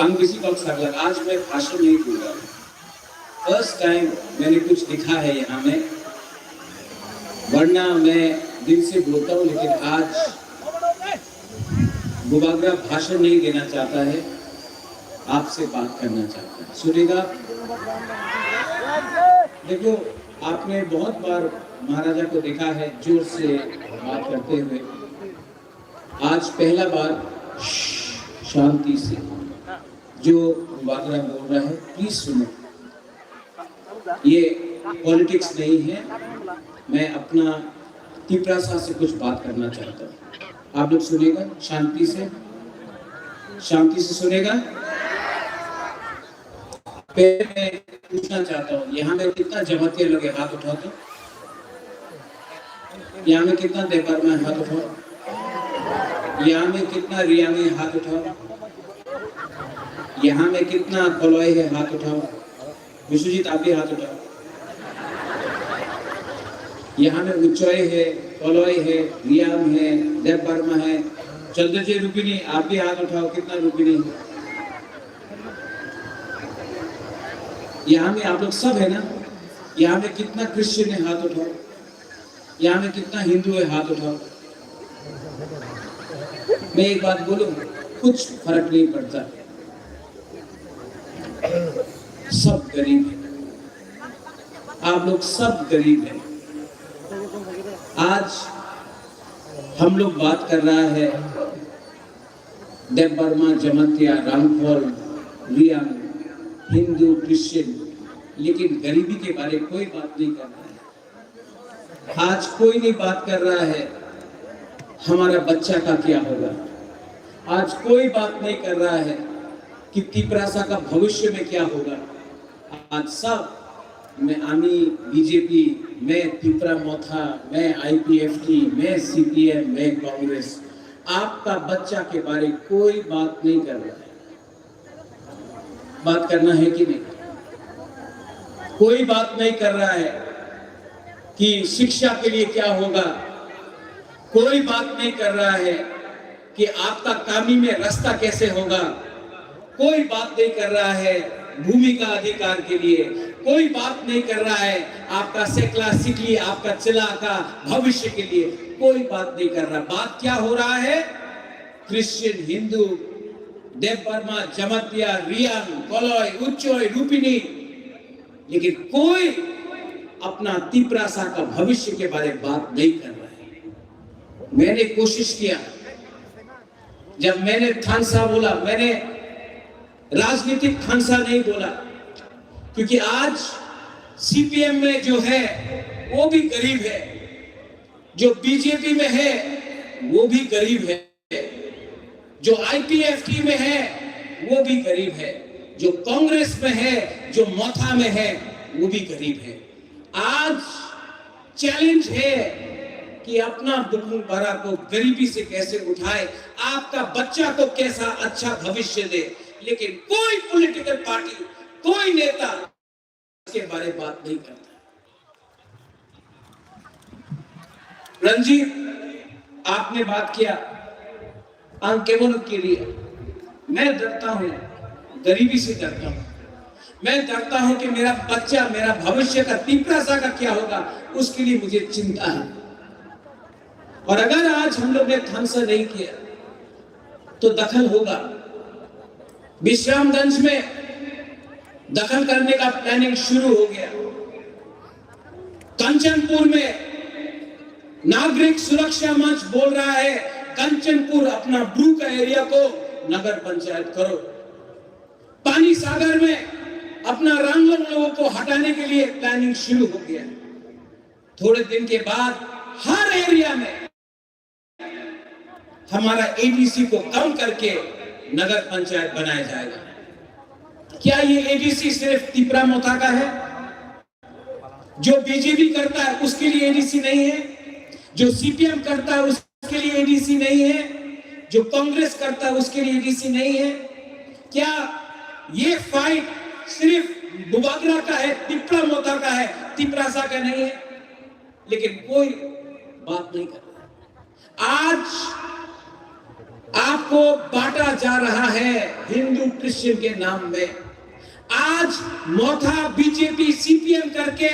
अंग्रेजी बॉक्स अगला आज मैं भाषण नहीं दूंगा। फर्स्ट टाइम मैंने कुछ लिखा है यहाँ में, वरना मैं दिल से बोलता हूँ, लेकिन आज बुबागरा भाषण नहीं देना चाहता है, आपसे बात करना चाहता है। सुनेगा? देखो, आपने बहुत बार महाराजा को देखा है जोर से बात करते हुए, आज पहला बार शांति से जो बुबागरा बोल रहा है प्लीज सुनो। ये पॉलिटिक्स नहीं है, मैं अपना तिपरासा से कुछ बात करना चाहता हूँ। आप लोग सुनेगा शांति से सुनेगा। पहले मैं पूछना चाहता हूँ, यहाँ में कितना जमातिया लोग हाथ उठाओ तो, यहाँ में कितना देवर में हाथ उठाओ, यहाँ में कितना रिया में हाथ उठाओ, यहाँ में कितना कलवाई है हाथ उठाओ। विश्वजीत आप भी हाथ उठाओ। यहाँ में उच्चोय है, कलवाई है, रियाम है, देव वर्मा है, चंद्रजय रुपिनी आप भी हाथ उठाओ। कितना रुपिनी है यहाँ में? आप लोग सब है ना? यहाँ में कितना क्रिश्चियन है हाथ उठाओ, यहाँ में कितना हिंदू है हाथ उठाओ। मैं एक बात बोलूं, कुछ फर्क नहीं पड़ता, सब गरीब है, आप लोग सब गरीब हैं। आज हम लोग बात कर रहा है देव बर्मा, जमातिया, रामफल, रियांग, हिंदू, क्रिश्चियन, लेकिन गरीबी के बारे में कोई बात नहीं कर रहा है। आज कोई नहीं बात कर रहा है हमारा बच्चा का क्या होगा। आज कोई बात नहीं कर रहा है कि तिपरासा का भविष्य में क्या होगा। आज सब मैं आमी बीजेपी, मैं तिपरा मोथा, मैं आईपीएफटी, मैं सीपीएम, मैं कांग्रेस, आपका बच्चा के बारे में कोई बात नहीं कर रहा है। बात करना है कि नहीं? कोई बात नहीं कर रहा है कि शिक्षा के लिए क्या होगा। कोई बात नहीं कर रहा है कि आपका कामी में रास्ता कैसे होगा। कोई बात नहीं कर रहा है भूमि का अधिकार के लिए। कोई बात नहीं कर रहा है आपका सेकला सिकली, आपका चिला का भविष्य के लिए। कोई बात नहीं कर रहा। बात क्या हो रहा है? क्रिश्चियन, हिंदू, देव बर्मा, जमातिया, रियांग, कोलोय, उच्चोय, रूपिनी, लेकिन कोई अपना तिपरासा का भविष्य के बारे में बात नहीं कर रहा है। मैंने कोशिश किया, जब मैंने थानसा बोला, मैंने राजनीतिक थानसा नहीं बोला, क्योंकि आज सीपीएम में जो है वो भी गरीब है, जो बीजेपी में है वो भी गरीब है, जो आईपीएफटी में है वो भी गरीब है, जो कांग्रेस में है, जो मोथा में है वो भी गरीब है। आज चैलेंज है कि अपना दुखभरा को गरीबी से कैसे उठाए, आपका बच्चा को कैसा अच्छा भविष्य दे। लेकिन कोई पॉलिटिकल पार्टी, कोई नेता इसके बारे में बात नहीं करता। रंजीत, आपने बात किया अंकेवन के लिए। मैं डरता हूं, गरीबी से डरता हूं। मैं डरता हूं कि मेरा बच्चा, मेरा भविष्य का तिपरासा का क्या होगा, उसके लिए मुझे चिंता है। और अगर आज हम लोग ने थानसा नहीं किया तो दखल होगा। विश्रामगंज में दखल करने का प्लानिंग शुरू हो गया। कंचनपुर में नागरिक सुरक्षा मंच बोल रहा है कंचनपुर अपना ब्रू का एरिया को नगर पंचायत करो। पानी सागर में अपना रामगढ़ लोगों को हटाने के लिए प्लानिंग शुरू हो गया। थोड़े दिन के बाद हर एरिया में हमारा एडीसी को कम करके नगर पंचायत बनाया जाएगा। क्या ये एडीसी सिर्फ तिपरा मोथा का है? जो बीजेपी करता है उसके लिए एडीसी नहीं है? जो सीपीएम करता है उसके लिए एडीसी नहीं है? जो कांग्रेस करता है उसके लिए एडीसी नहीं है? क्या ये फाइट सिर्फ बुबागरा का है, तिपरा मोथा का है, तिपरासा का नहीं है? लेकिन कोई बात नहीं कर रहा। आज आपको बांटा जा रहा है हिंदू क्रिश्चियन के नाम में। आज मोथा बीजेपी सीपीएम करके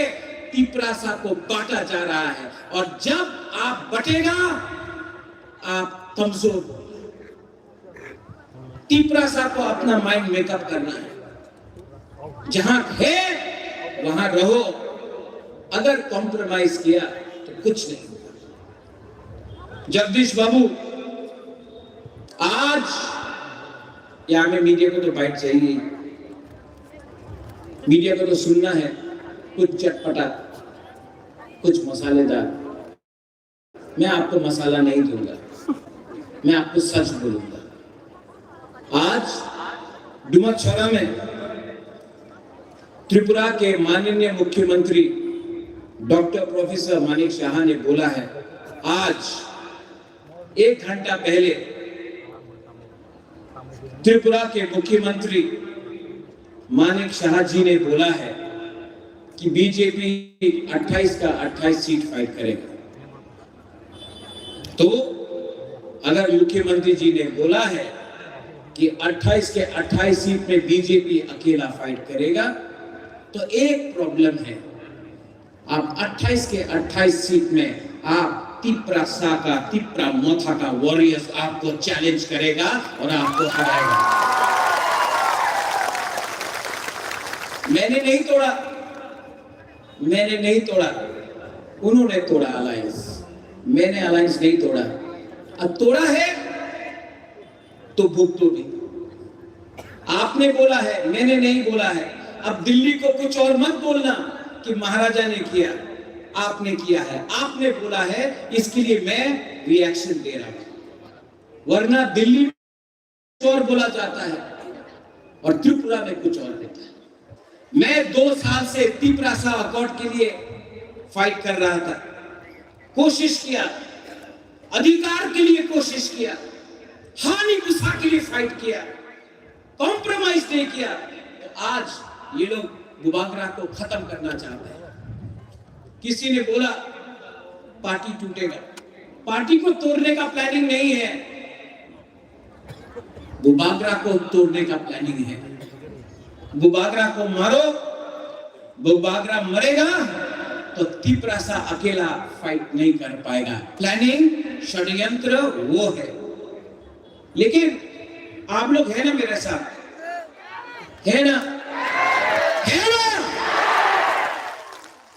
तिपरासा को बांटा जा रहा है। और जब आप बटेगा आप कमजोर हो। तिपरासा को अपना माइंड मेकअप करना है। जहां है वहां रहो। अगर कॉम्प्रोमाइज किया तो कुछ नहीं होगा। जगदीश बाबू, आज यहां में मीडिया को तो बाइट चाहिए, मीडिया को तो सुनना है कुछ चटपटा, कुछ मसालेदार। मैं आपको मसाला नहीं दूंगा, मैं आपको सच बोलूंगा। आज डुमकछोरा में त्रिपुरा के माननीय मुख्यमंत्री डॉक्टर प्रोफेसर मानिक शाह ने बोला है, आज 1 घंटा पहले त्रिपुरा के मुख्यमंत्री मानिक शाह जी ने बोला है कि बीजेपी 28 का 28 सीट फाइट करेगा। तो अगर मुख्यमंत्री जी ने बोला है कि 28 के 28 सीट में बीजेपी अकेला फाइट करेगा, तो एक प्रॉब्लम है। आप 28 के 28 सीट में आप तिपरासा का, तिपरा मोथा का वॉरियर्स आपको चैलेंज करेगा और आपको हराएगा। मैंने नहीं तोड़ा, मैंने नहीं तोड़ा, उन्होंने तोड़ा अलायंस। मैंने अलायंस नहीं तोड़ा। अब तोड़ा है तो भुगतोगे। आपने बोला है, मैंने नहीं बोला है। अब दिल्ली को कुछ और मत बोलना कि महाराजा ने किया, आपने किया है, आपने बोला है, इसके लिए मैं रिएक्शन दे रहा हूं। वरना दिल्ली में कुछ और बोला जाता है और त्रिपुरा में कुछ और देता है। मैं 2 साल से तिपरासा अकॉर्ड के लिए फाइट कर रहा था, कोशिश किया, अधिकार के लिए कोशिश किया, हानि गुस्सा के लिए फाइट किया, कॉम्प्रोमाइज नहीं किया। तो आज ये लोग बुबागरा को खत्म करना चाहते हैं। किसी ने बोला पार्टी टूटेगा, पार्टी को तोड़ने का प्लानिंग नहीं है, बुबागरा को तोड़ने का प्लानिंग है। बुबागरा को मारो, बुबागरा मरेगा तो तिपरासा अकेला फाइट नहीं कर पाएगा। प्लानिंग, षड्यंत्र वो है। लेकिन आप लोग है ना मेरे साथ, है ना, है ना?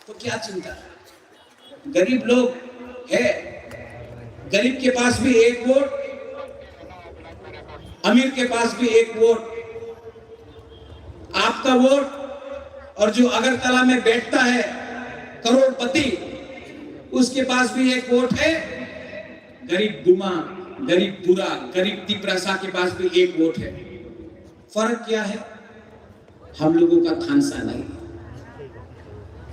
तो क्या चिंता? गरीब लोग है, गरीब के पास भी एक वोट, अमीर के पास भी एक वोट। आपका वोट और जो अगरतला में बैठता है करोड़पति, उसके पास भी एक वोट है। गरीब गुमा, गरीब बुरा, गरीब तिपरासा के पास भी एक वोट है। फर्क क्या है? हम लोगों का थानसा नहीं।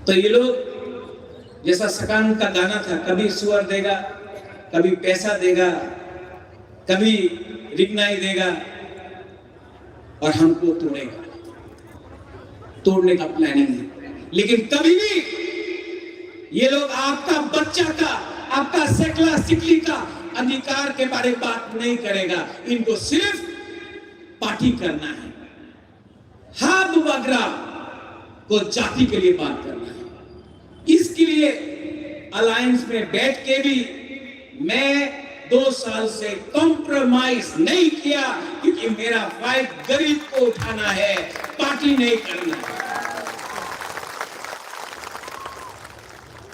तो ये लोग जैसा सकान का गाना था, कभी सुअर देगा, कभी पैसा देगा, कभी रिगनाई देगा और हमको तोड़ेगा। तोड़ने का प्लानिंग है। लेकिन कभी भी ये लोग आपका बच्चा का, आपका सेकला सिकली का अधिकार के बारे में बात नहीं करेगा। इनको सिर्फ पार्टी करना है। हाँ, बुबागरा को जाति के लिए बात करना है। इसके लिए अलायंस में बैठ के भी मैं 2 साल से कॉम्प्रोमाइज नहीं किया, क्योंकि मेरा फाइट गरीब को उठाना है, पार्टी नहीं करना है।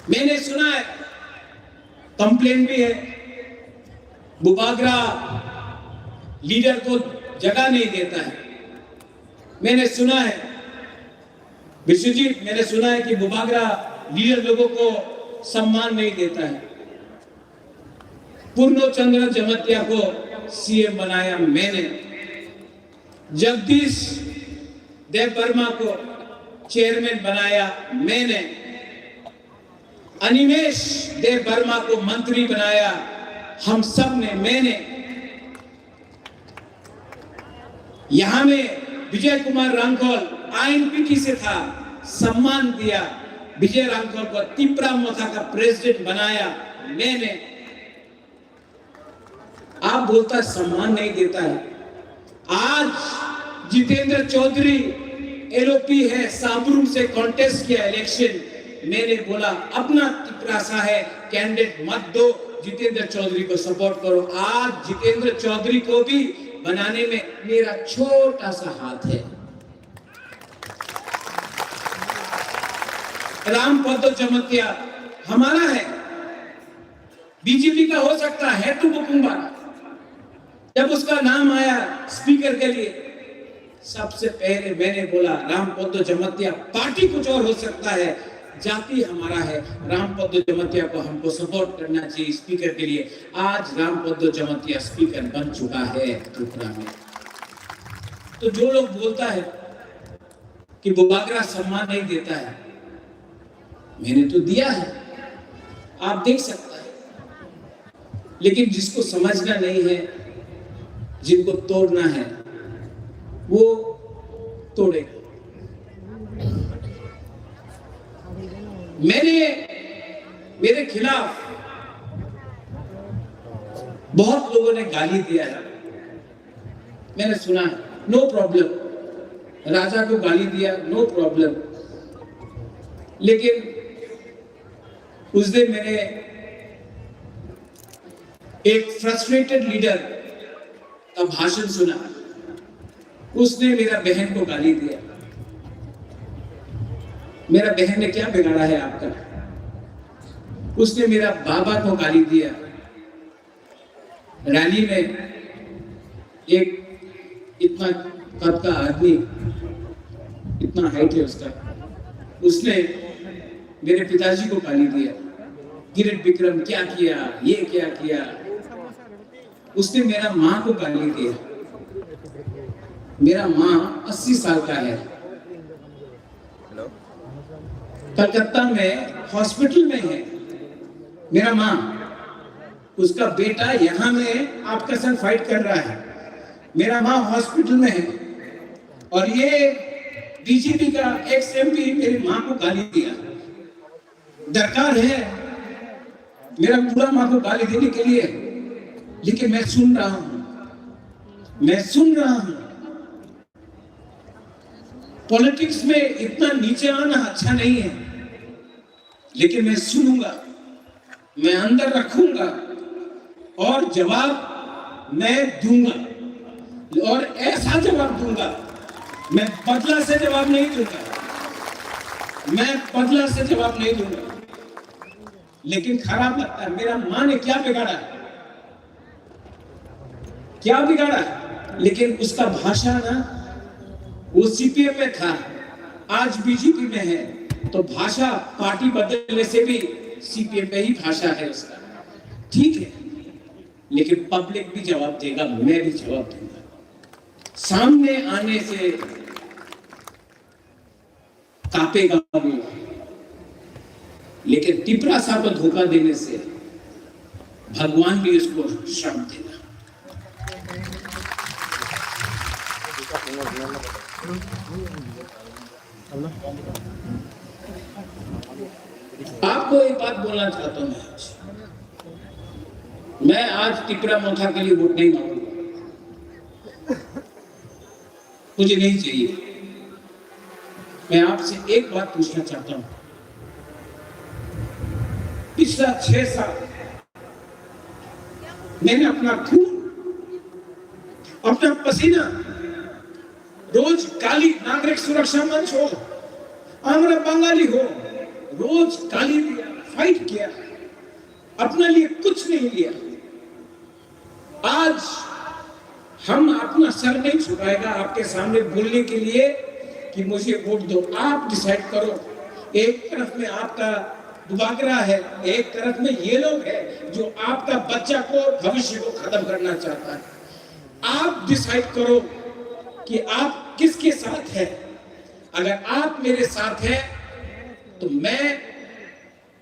मैंने सुना है, कंप्लेन भी है, बुबागरा लीडर को जगह नहीं देता है। मैंने सुना है विश्वजीत, मैंने सुना है कि बुबागरा लीडर लोगों को सम्मान नहीं देता है। पूर्णचंद्र जमतिया को सीएम बनाया मैंने, जगदीश देव वर्मा को चेयरमैन बनाया मैंने, अनिमेश देव वर्मा को मंत्री बनाया हम सब ने, मैंने। यहां में विजय कुमार रांगोल आईएनपीटी से था, सम्मान दिया। विजय रांगोल को तिपरा मोथा का प्रेसिडेंट बनाया मैंने। आप बोलता सम्मान नहीं देता है। आज जितेंद्र चौधरी एलओपी है, साबरूम से कॉन्टेस्ट किया इलेक्शन। मैंने बोला अपना तिपरासा है, कैंडिडेट मत दो, जितेंद्र चौधरी को सपोर्ट करो। आज जितेंद्र चौधरी को भी बनाने में मेरा छोटा सा हाथ है। रामपद जमतिया हमारा है, बीजेपी का हो सकता है तो बुकुंबा। जब उसका नाम आया स्पीकर के लिए, सबसे पहले मैंने बोला रामपद जमतिया, पार्टी कुछ और हो सकता है, जाति हमारा है। रामपद जमतिया को हमको सपोर्ट करना चाहिए स्पीकर के लिए। आज रामपद जमतिया स्पीकर बन चुका है त्रिपुरा में। तो जो लोग बोलता है कि बुबागरा सम्मान नहीं देता है, मैंने तो दिया है, आप देख सकते हैं। लेकिन जिसको समझना नहीं है, जिनको तोड़ना है, वो तोड़ेगा। मेरे खिलाफ बहुत लोगों ने गाली दिया है, मैंने सुना है, नो प्रॉब्लम। राजा को गाली दिया, नो प्रॉब्लम। लेकिन उस दिन मैंने एक फ्रस्ट्रेटेड लीडर का भाषण सुना, उसने मेरा बहन को गाली दिया। मेरा बहन ने क्या बिगाड़ा है आपका? उसने मेरा बाबा को गाली दिया। रैली में एक इतना कद का आदमी, इतना हाइट है उसका, उसने मेरे पिताजी को गाली दिया, किरण विक्रम क्या किया, ये क्या किया। उसने मेरा माँ को गाली दिया। मेरा माँ 80 साल का है, कलकत्ता में हॉस्पिटल में है मेरा माँ। उसका बेटा यहाँ में आपके साथ फाइट कर रहा है, मेरा माँ हॉस्पिटल में है, और ये बीजेपी का एक्स एमपी मेरी माँ को गाली दिया। दरकार है मेरा पूरा माँ को गाली देने के लिए, लेकिन मैं सुन रहा हूं, मैं सुन रहा हूं। पॉलिटिक्स में इतना नीचे आना अच्छा नहीं है, लेकिन मैं सुनूंगा, मैं अंदर रखूंगा और जवाब मैं दूंगा, और ऐसा जवाब दूंगा। मैं बदला से जवाब नहीं दूंगा, मैं बदला से जवाब नहीं दूंगा। लेकिन खराब लगता है, मेरा माँ ने क्या बिगाड़ा, क्या बिगाड़ा। लेकिन उसका भाषा ना, वो सीपीएम में था, आज बीजेपी में है, तो भाषा पार्टी बदलने से भी सीपीएम पे ही भाषा है उसका, ठीक है। लेकिन पब्लिक भी जवाब देगा, मैं भी जवाब दूंगा। सामने आने से कांपेगा वो, लेकिन टिपरा सा को धोखा देने से भगवान भी उसको श्राप देगा। आपको एक बात बोलना चाहता हूं, मैं आज टिपरा मोथा के लिए वोट नहीं मांगूंगा, मुझे नहीं चाहिए। मैं आपसे एक बात पूछना चाहता हूं, पिछला 6 साल मैंने अपना खून, अपना पसीना, रोज काली नागरिक सुरक्षा मंच हो, आंध्र बंगाली हो, रोज गाली दिया, फाइट किया, अपने लिए कुछ नहीं लिया। आज हम अपना सर नहीं झुकाएगा आपके सामने बोलने के लिए कि मुझे वोट दो। आप डिसाइड करो। एक तरफ में आपका दुबागरा है, एक तरफ में ये लोग है जो आपका बच्चा को, भविष्य को खत्म करना चाहता है। आप डिसाइड करो कि आप किसके साथ है। अगर आप मेरे साथ हैं तो मैं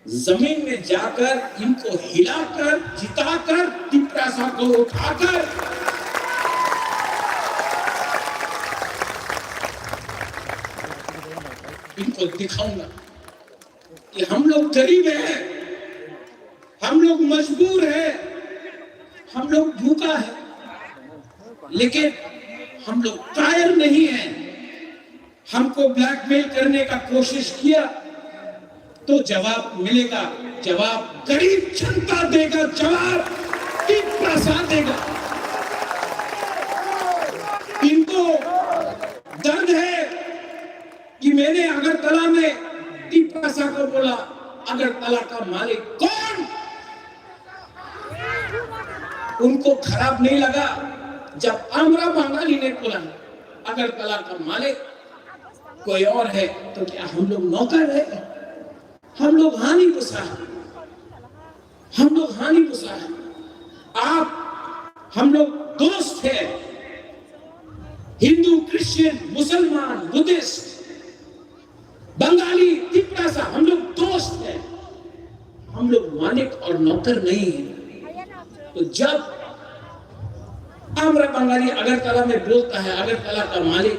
जमीन में जाकर इनको हिलाकर, जिताकर, टिपरासा को उठाकर इनको दिखाऊंगा कि हम लोग गरीब हैं, हम लोग मजबूर हैं, हम लोग भूखा है, लेकिन हम लोग कायर नहीं हैं। हमको ब्लैकमेल करने का कोशिश किया तो जवाब मिलेगा, जवाब गरीब जनता देगा, जवाब टिपरासा देगा। इनको दर्द है कि मैंने अगरतला में टिपरासा को बोला, अगरतला का मालिक कौन? उनको खराब नहीं लगा जब आंध्र बंगाली ने बोला अगरतला का मालिक कोई और है। तो क्या हम लोग नौकर है? हम लोग हानि पुसा है, हम लोग हानि पुसा है। आप, हम लोग दोस्त हैं, हिंदू, क्रिश्चियन, मुसलमान, बुद्धिस्ट, बंगाली, टिपरासा, हम लोग दोस्त हैं, हम लोग मालिक और नौकर नहीं हैं। तो जब आंध्र बंगाली अगरतला में बोलता है अगरतला का मालिक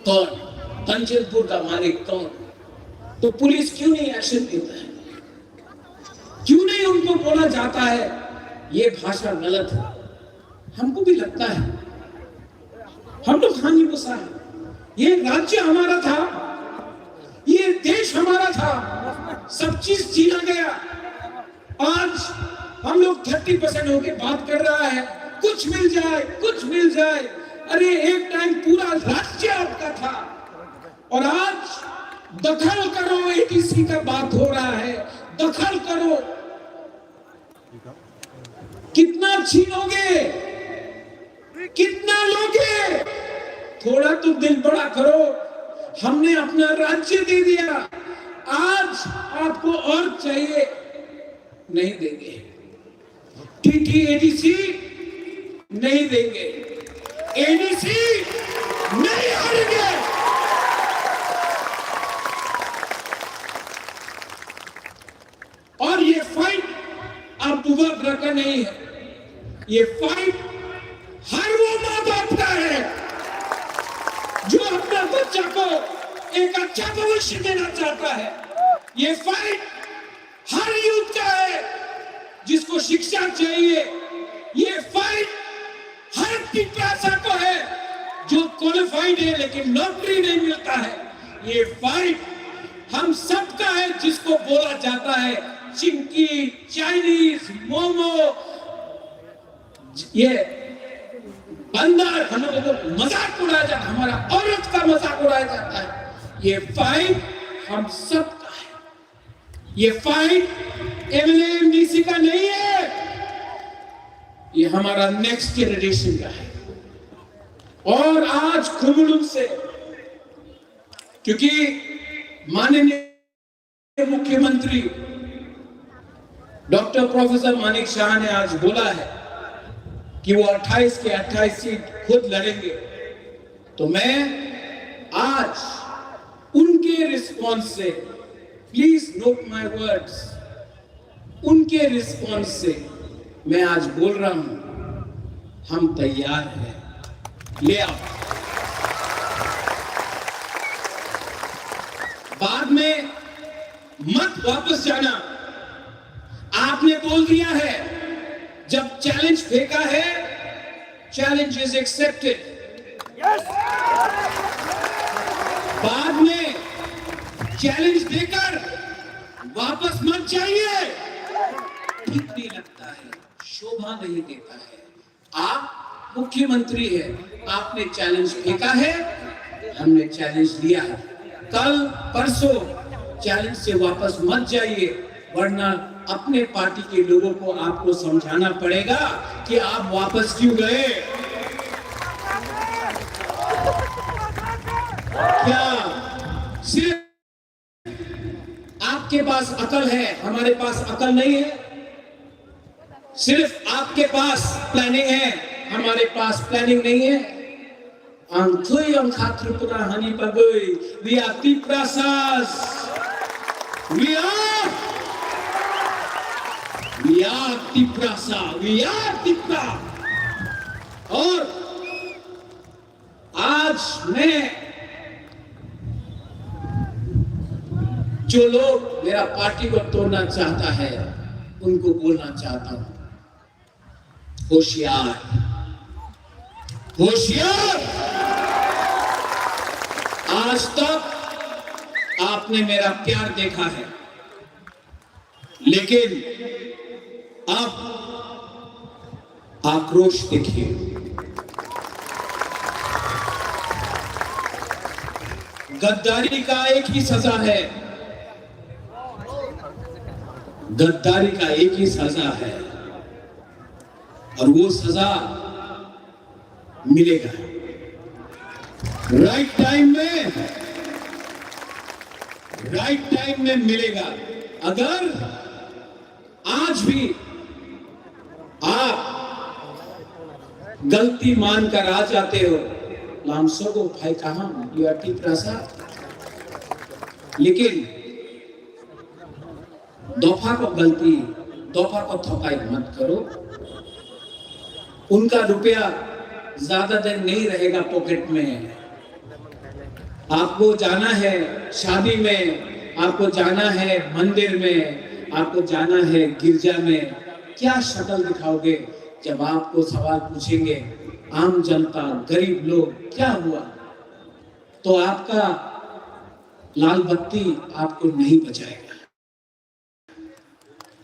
कौन, कंचनपुर का मालिक कौन, तो पुलिस क्यों नहीं एक्शन लेता है? क्यों नहीं उनको बोला जाता है ये भाषा गलत है? हमको भी लगता है हम लोग हानि पुसा है। ये राज्य हमारा था, ये देश हमारा था, सब चीज छीना गया। आज हम लोग 30% होके बात कर रहा है, कुछ मिल जाए, कुछ मिल जाए। अरे एक टाइम पूरा राज्य आपका था, और आज दखल करो, एटीसी का बात हो रहा है, दखल करो। कितना छीनोगे? कितना लोगे? थोड़ा तो दिल बड़ा करो। हमने अपना राज्य दे दिया, आज आपको और चाहिए, नहीं देंगे। TTADC नहीं देंगे, ADC नहीं हारेंगे। और ये फाइट अब दुबारा का नहीं है, ये फाइट हर वो माँ बाप का है जो अपना बच्चा को एक अच्छा भविष्य देना चाहता है। ये फाइट हर यूथ का है जिसको शिक्षा चाहिए। ये फाइट हर पिपासा को है जो क्वालिफाइड है लेकिन नौकरी नहीं मिलता है। ये फाइट हम सबका है जिसको बोला जाता है चिंकी, चाइनीज, मोमो, ये बंदर, हम लोगों को मजाक उड़ाया जाता है, हमारा औरत का मजाक उड़ाया जाता है। ये फाइट हम सबका है। ये फाइट MLA MDC का नहीं है, ये हमारा नेक्स्ट जनरेशन का है। और आज खुमलुम से, क्योंकि माननीय मुख्यमंत्री डॉक्टर प्रोफेसर मानिक शाह ने आज बोला है कि वो 28 के 28 सीट खुद लड़ेंगे, तो मैं आज उनके रिस्पॉन्स से, प्लीज नोट माय वर्ड्स, उनके रिस्पॉन्स से मैं आज बोल रहा हूं, हम तैयार हैं, ले आओ। बाद में मत वापस जाना। आपने बोल दिया है, जब चैलेंज फेंका है, चैलेंज इज एक्सेप्टेड। बाद में चैलेंज देकर वापस मत जाइए, ठीक नहीं लगता है, शोभा नहीं देता है। आप मुख्यमंत्री हैं, आपने चैलेंज फेंका है, हमने चैलेंज लिया है। कल परसों चैलेंज से वापस मत जाइए, वरना अपने पार्टी के लोगों को आपको समझाना पड़ेगा कि आप वापस क्यों गए। क्या सिर्फ आपके पास अकल है, हमारे पास अकल नहीं है? सिर्फ आपके पास प्लानिंग है, हमारे पास प्लानिंग नहीं है? Angkui ang Tripura hani pagui, we are Tiprasas, we are Tiprasa, we are Tipra। और आज मैं जो लोग मेरा पार्टी को तोड़ना चाहता है उनको बोलना चाहता हूं, होशियार होशियार। आज तक आपने मेरा प्यार देखा है, लेकिन अब आक्रोश देखिए। गद्दारी का एक ही सजा है, गद्दारी का एक ही सजा है, और वो सजा मिलेगा राइट टाइम में मिलेगा। अगर आज भी आप गलती मानकर आ जाते हो, लामसो को भाई कहां यू आर टिप्रासा, लेकिन दफा को थकाई मत करो। उनका रुपया ज्यादा देर नहीं रहेगा पॉकेट में। आपको जाना है शादी में, आपको जाना है मंदिर में, आपको जाना है गिरजा में, क्या शक्ल दिखाओगे जब आपको सवाल पूछेंगे आम जनता, गरीब लोग क्या हुआ? तो आपका लाल बत्ती आपको नहीं बचाएगा,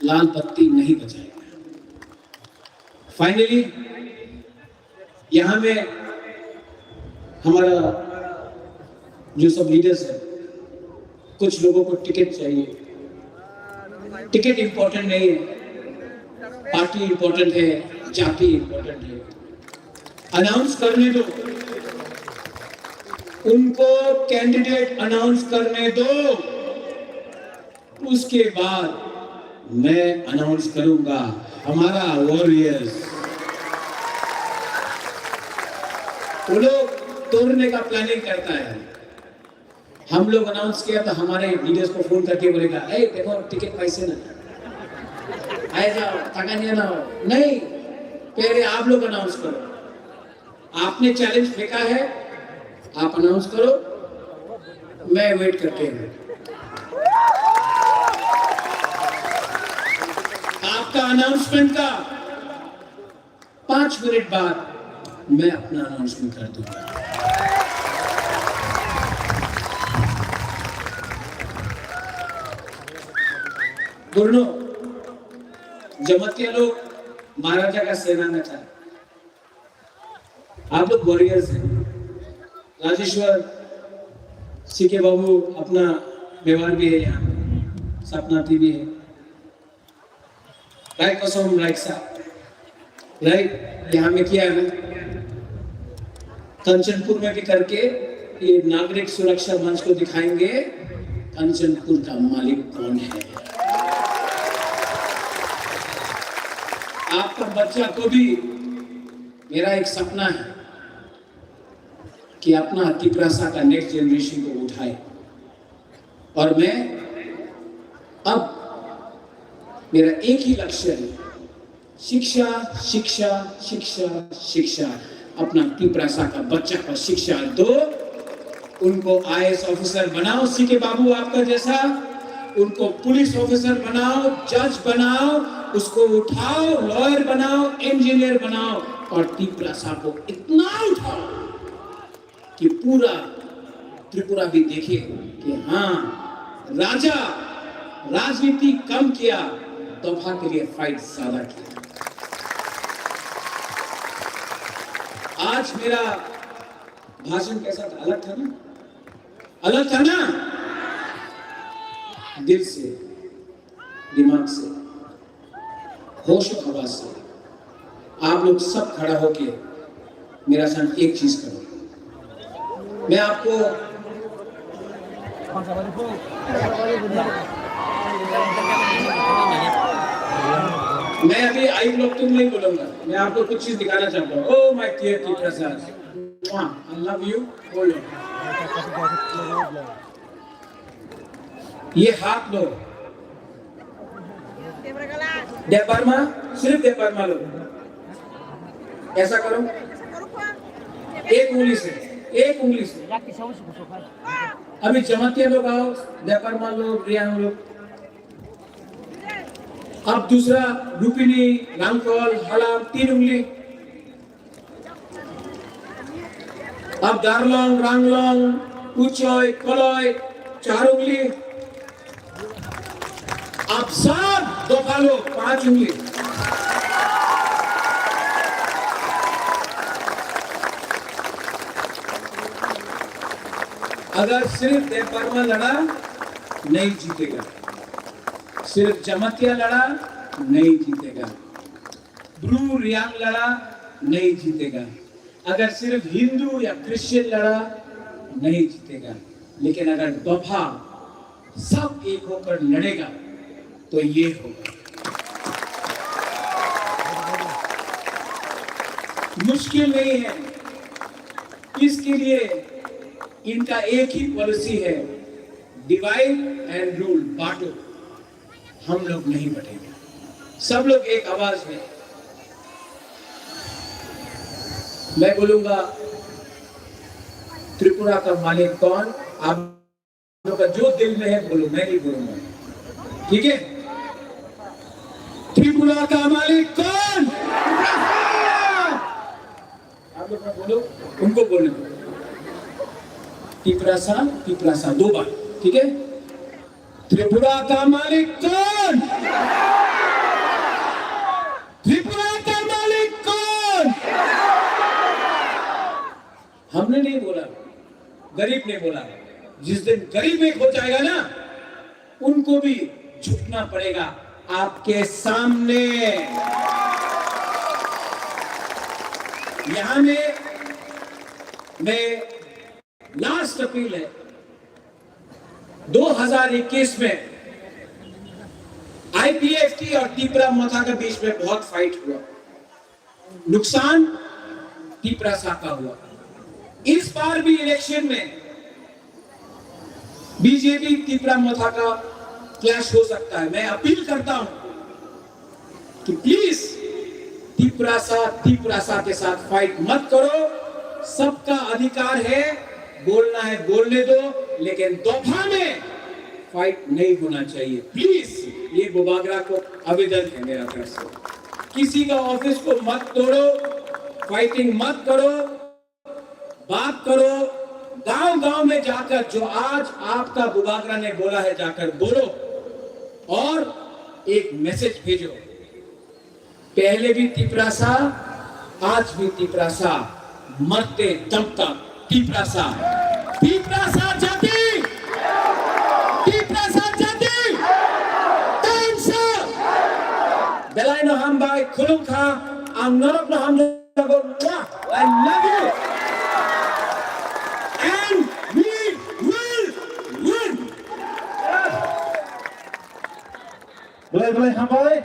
लाल बत्ती नहीं बचाएगा। फाइनली यहां में हमारा जो सब लीडर्स हैं, कुछ लोगों को टिकट चाहिए। टिकट इंपॉर्टेंट नहीं है, पार्टी इंपॉर्टेंट है, जाति इंपॉर्टेंट है। अनाउंस करने दो, उनको कैंडिडेट अनाउंस करने दो, उसके बाद मैं अनाउंस करूंगा हमारा वॉरियर्स। वो लोग तोड़ने का प्लानिंग करता है, हम लोग अनाउंस किया तो हमारे लीडर्स को फोन करके बोलेगा, ए देखो टिकट पैसे ना आए जाओ, टाका नहीं ना हो। नहीं, पहले आप लोग अनाउंस करो। आपने चैलेंज फेंका है, आप अनाउंस करो, मैं वेट करते हूं। आपका अनाउंसमेंट का 5 मिनट बाद मैं अपना अनाउंसमेंट कर दूंगा। गुरनो जमातिया लोग महाराजा का सेना में था, आप लोग वॉरियर्स हैं। राजेश्वर सीके बाबू अपना व्यवहार भी है, यहाँ सपनाती भी है, राइट कसम राइट साहब राइट यहाँ में किया है ना, कंचनपुर में भी करके ये नागरिक सुरक्षा मंच को दिखाएंगे कंचनपुर का मालिक कौन है। आपका बच्चा को भी मेरा एक सपना है कि अपना तिपरासा का नेक्स्ट जनरेशन को उठाए, और मैं अब मेरा एक ही लक्ष्य है, शिक्षा शिक्षा शिक्षा शिक्षा। अपना तिपरासा का बच्चा को शिक्षा दो, उनको आईएएस ऑफिसर बनाओ सीके बाबू आपका जैसा, उनको पुलिस ऑफिसर बनाओ, जज बनाओ, उसको उठाओ, लॉयर बनाओ, इंजीनियर बनाओ, और तिपरासा को इतना उठाओ कि पूरा त्रिपुरा भी देखे कि हाँ, राजा राजनीति कम किया, तोहफा के लिए फाइट ज्यादा किया। आज मेरा भाषण कैसा था? अलग था ना? अलग था ना? दिल से, दिमाग से, होश और हवास से। आप लोग सब खड़ा होके मेरा साथ एक चीज करो। मैं आपको मैं अभी आई ब्लॉक तुम नहीं बोलूंगा, मैं आपको कुछ चीज दिखाना चाहता हूँ। Oh my dear Tiprasas, I love you. बोलो, ये हाथ लो, देवबर्मा, सिर्फ देवबर्मा लो, ऐसा करो, एक उंगली से, एक उंगली से। अभी जमातिया लोग आओ, देवबर्मा लोग, रियांग लोग। अब दूसरा लुपिनी, रामकॉल, हलाम, 3 उंगली। अब दारलोंग, रांगलोंग, उचोय, कलोय, 4 उंगली। अब सब दोफा लो, 5 उंगली। अगर सिर्फ देवबर्मा लड़ा नहीं जीतेगा, सिर्फ जमातिया लड़ा नहीं जीतेगा, ब्रू रियांग लड़ा नहीं जीतेगा, अगर सिर्फ हिंदू या क्रिश्चियन लड़ा नहीं जीतेगा, लेकिन अगर दोफा सब एक होकर लड़ेगा तो ये होगा। मुश्किल नहीं है, इसके लिए इनका एक ही पॉलिसी है, डिवाइड एंड रूल, बांटो। हम लोग नहीं बटेंगे, सब लोग एक आवाज में। मैं बोलूंगा त्रिपुरा का मालिक कौन, आप लोग का जो दिल में है बोलो, मैं नहीं बोलूंगा, ठीक है? त्रिपुरा का मालिक कौन? आप लोग बोलो, उनको बोलने दो। तिपरासा, तिपरासा 2 बार, ठीक है? त्रिपुरा का मालिक कौन? त्रिपुरा का मालिक कौन? हमने नहीं बोला, गरीब ने बोला। जिस दिन गरीब एक हो जाएगा ना, उनको भी झुकना पड़ेगा आपके सामने। यहाँ में लास्ट अपील है 2021 में आईपीएफटी और तीपरा मथा के बीच में बहुत फाइट हुआ, नुकसान तीपरा सा का हुआ। इस बार भी इलेक्शन में बीजेपी तीपरा मथा का क्लैश हो सकता है। मैं अपील करता हूं कि प्लीज तीपरा सा के साथ फाइट मत करो। सबका अधिकार है, बोलना है बोलने दो, लेकिन दोफा में फाइट नहीं होना चाहिए प्लीज। ये बुबागरा को आवेदन है मेरा तरफ से, किसी का ऑफिस को मत तोड़ो, फाइटिंग मत करो, बात करो, गांव-गांव में जाकर जो आज आपका बुबागरा ने बोला है जाकर बोलो और एक मैसेज भेजो। पहले भी तीपरा सा, आज भी तीपरा सा, मरते दम तक तीपरा सा जाति, तीपरा सा जाति, tansa. Belai no hambai kulung kha, ang norok no ham jago. I love you. And we will win. Boleh hambai.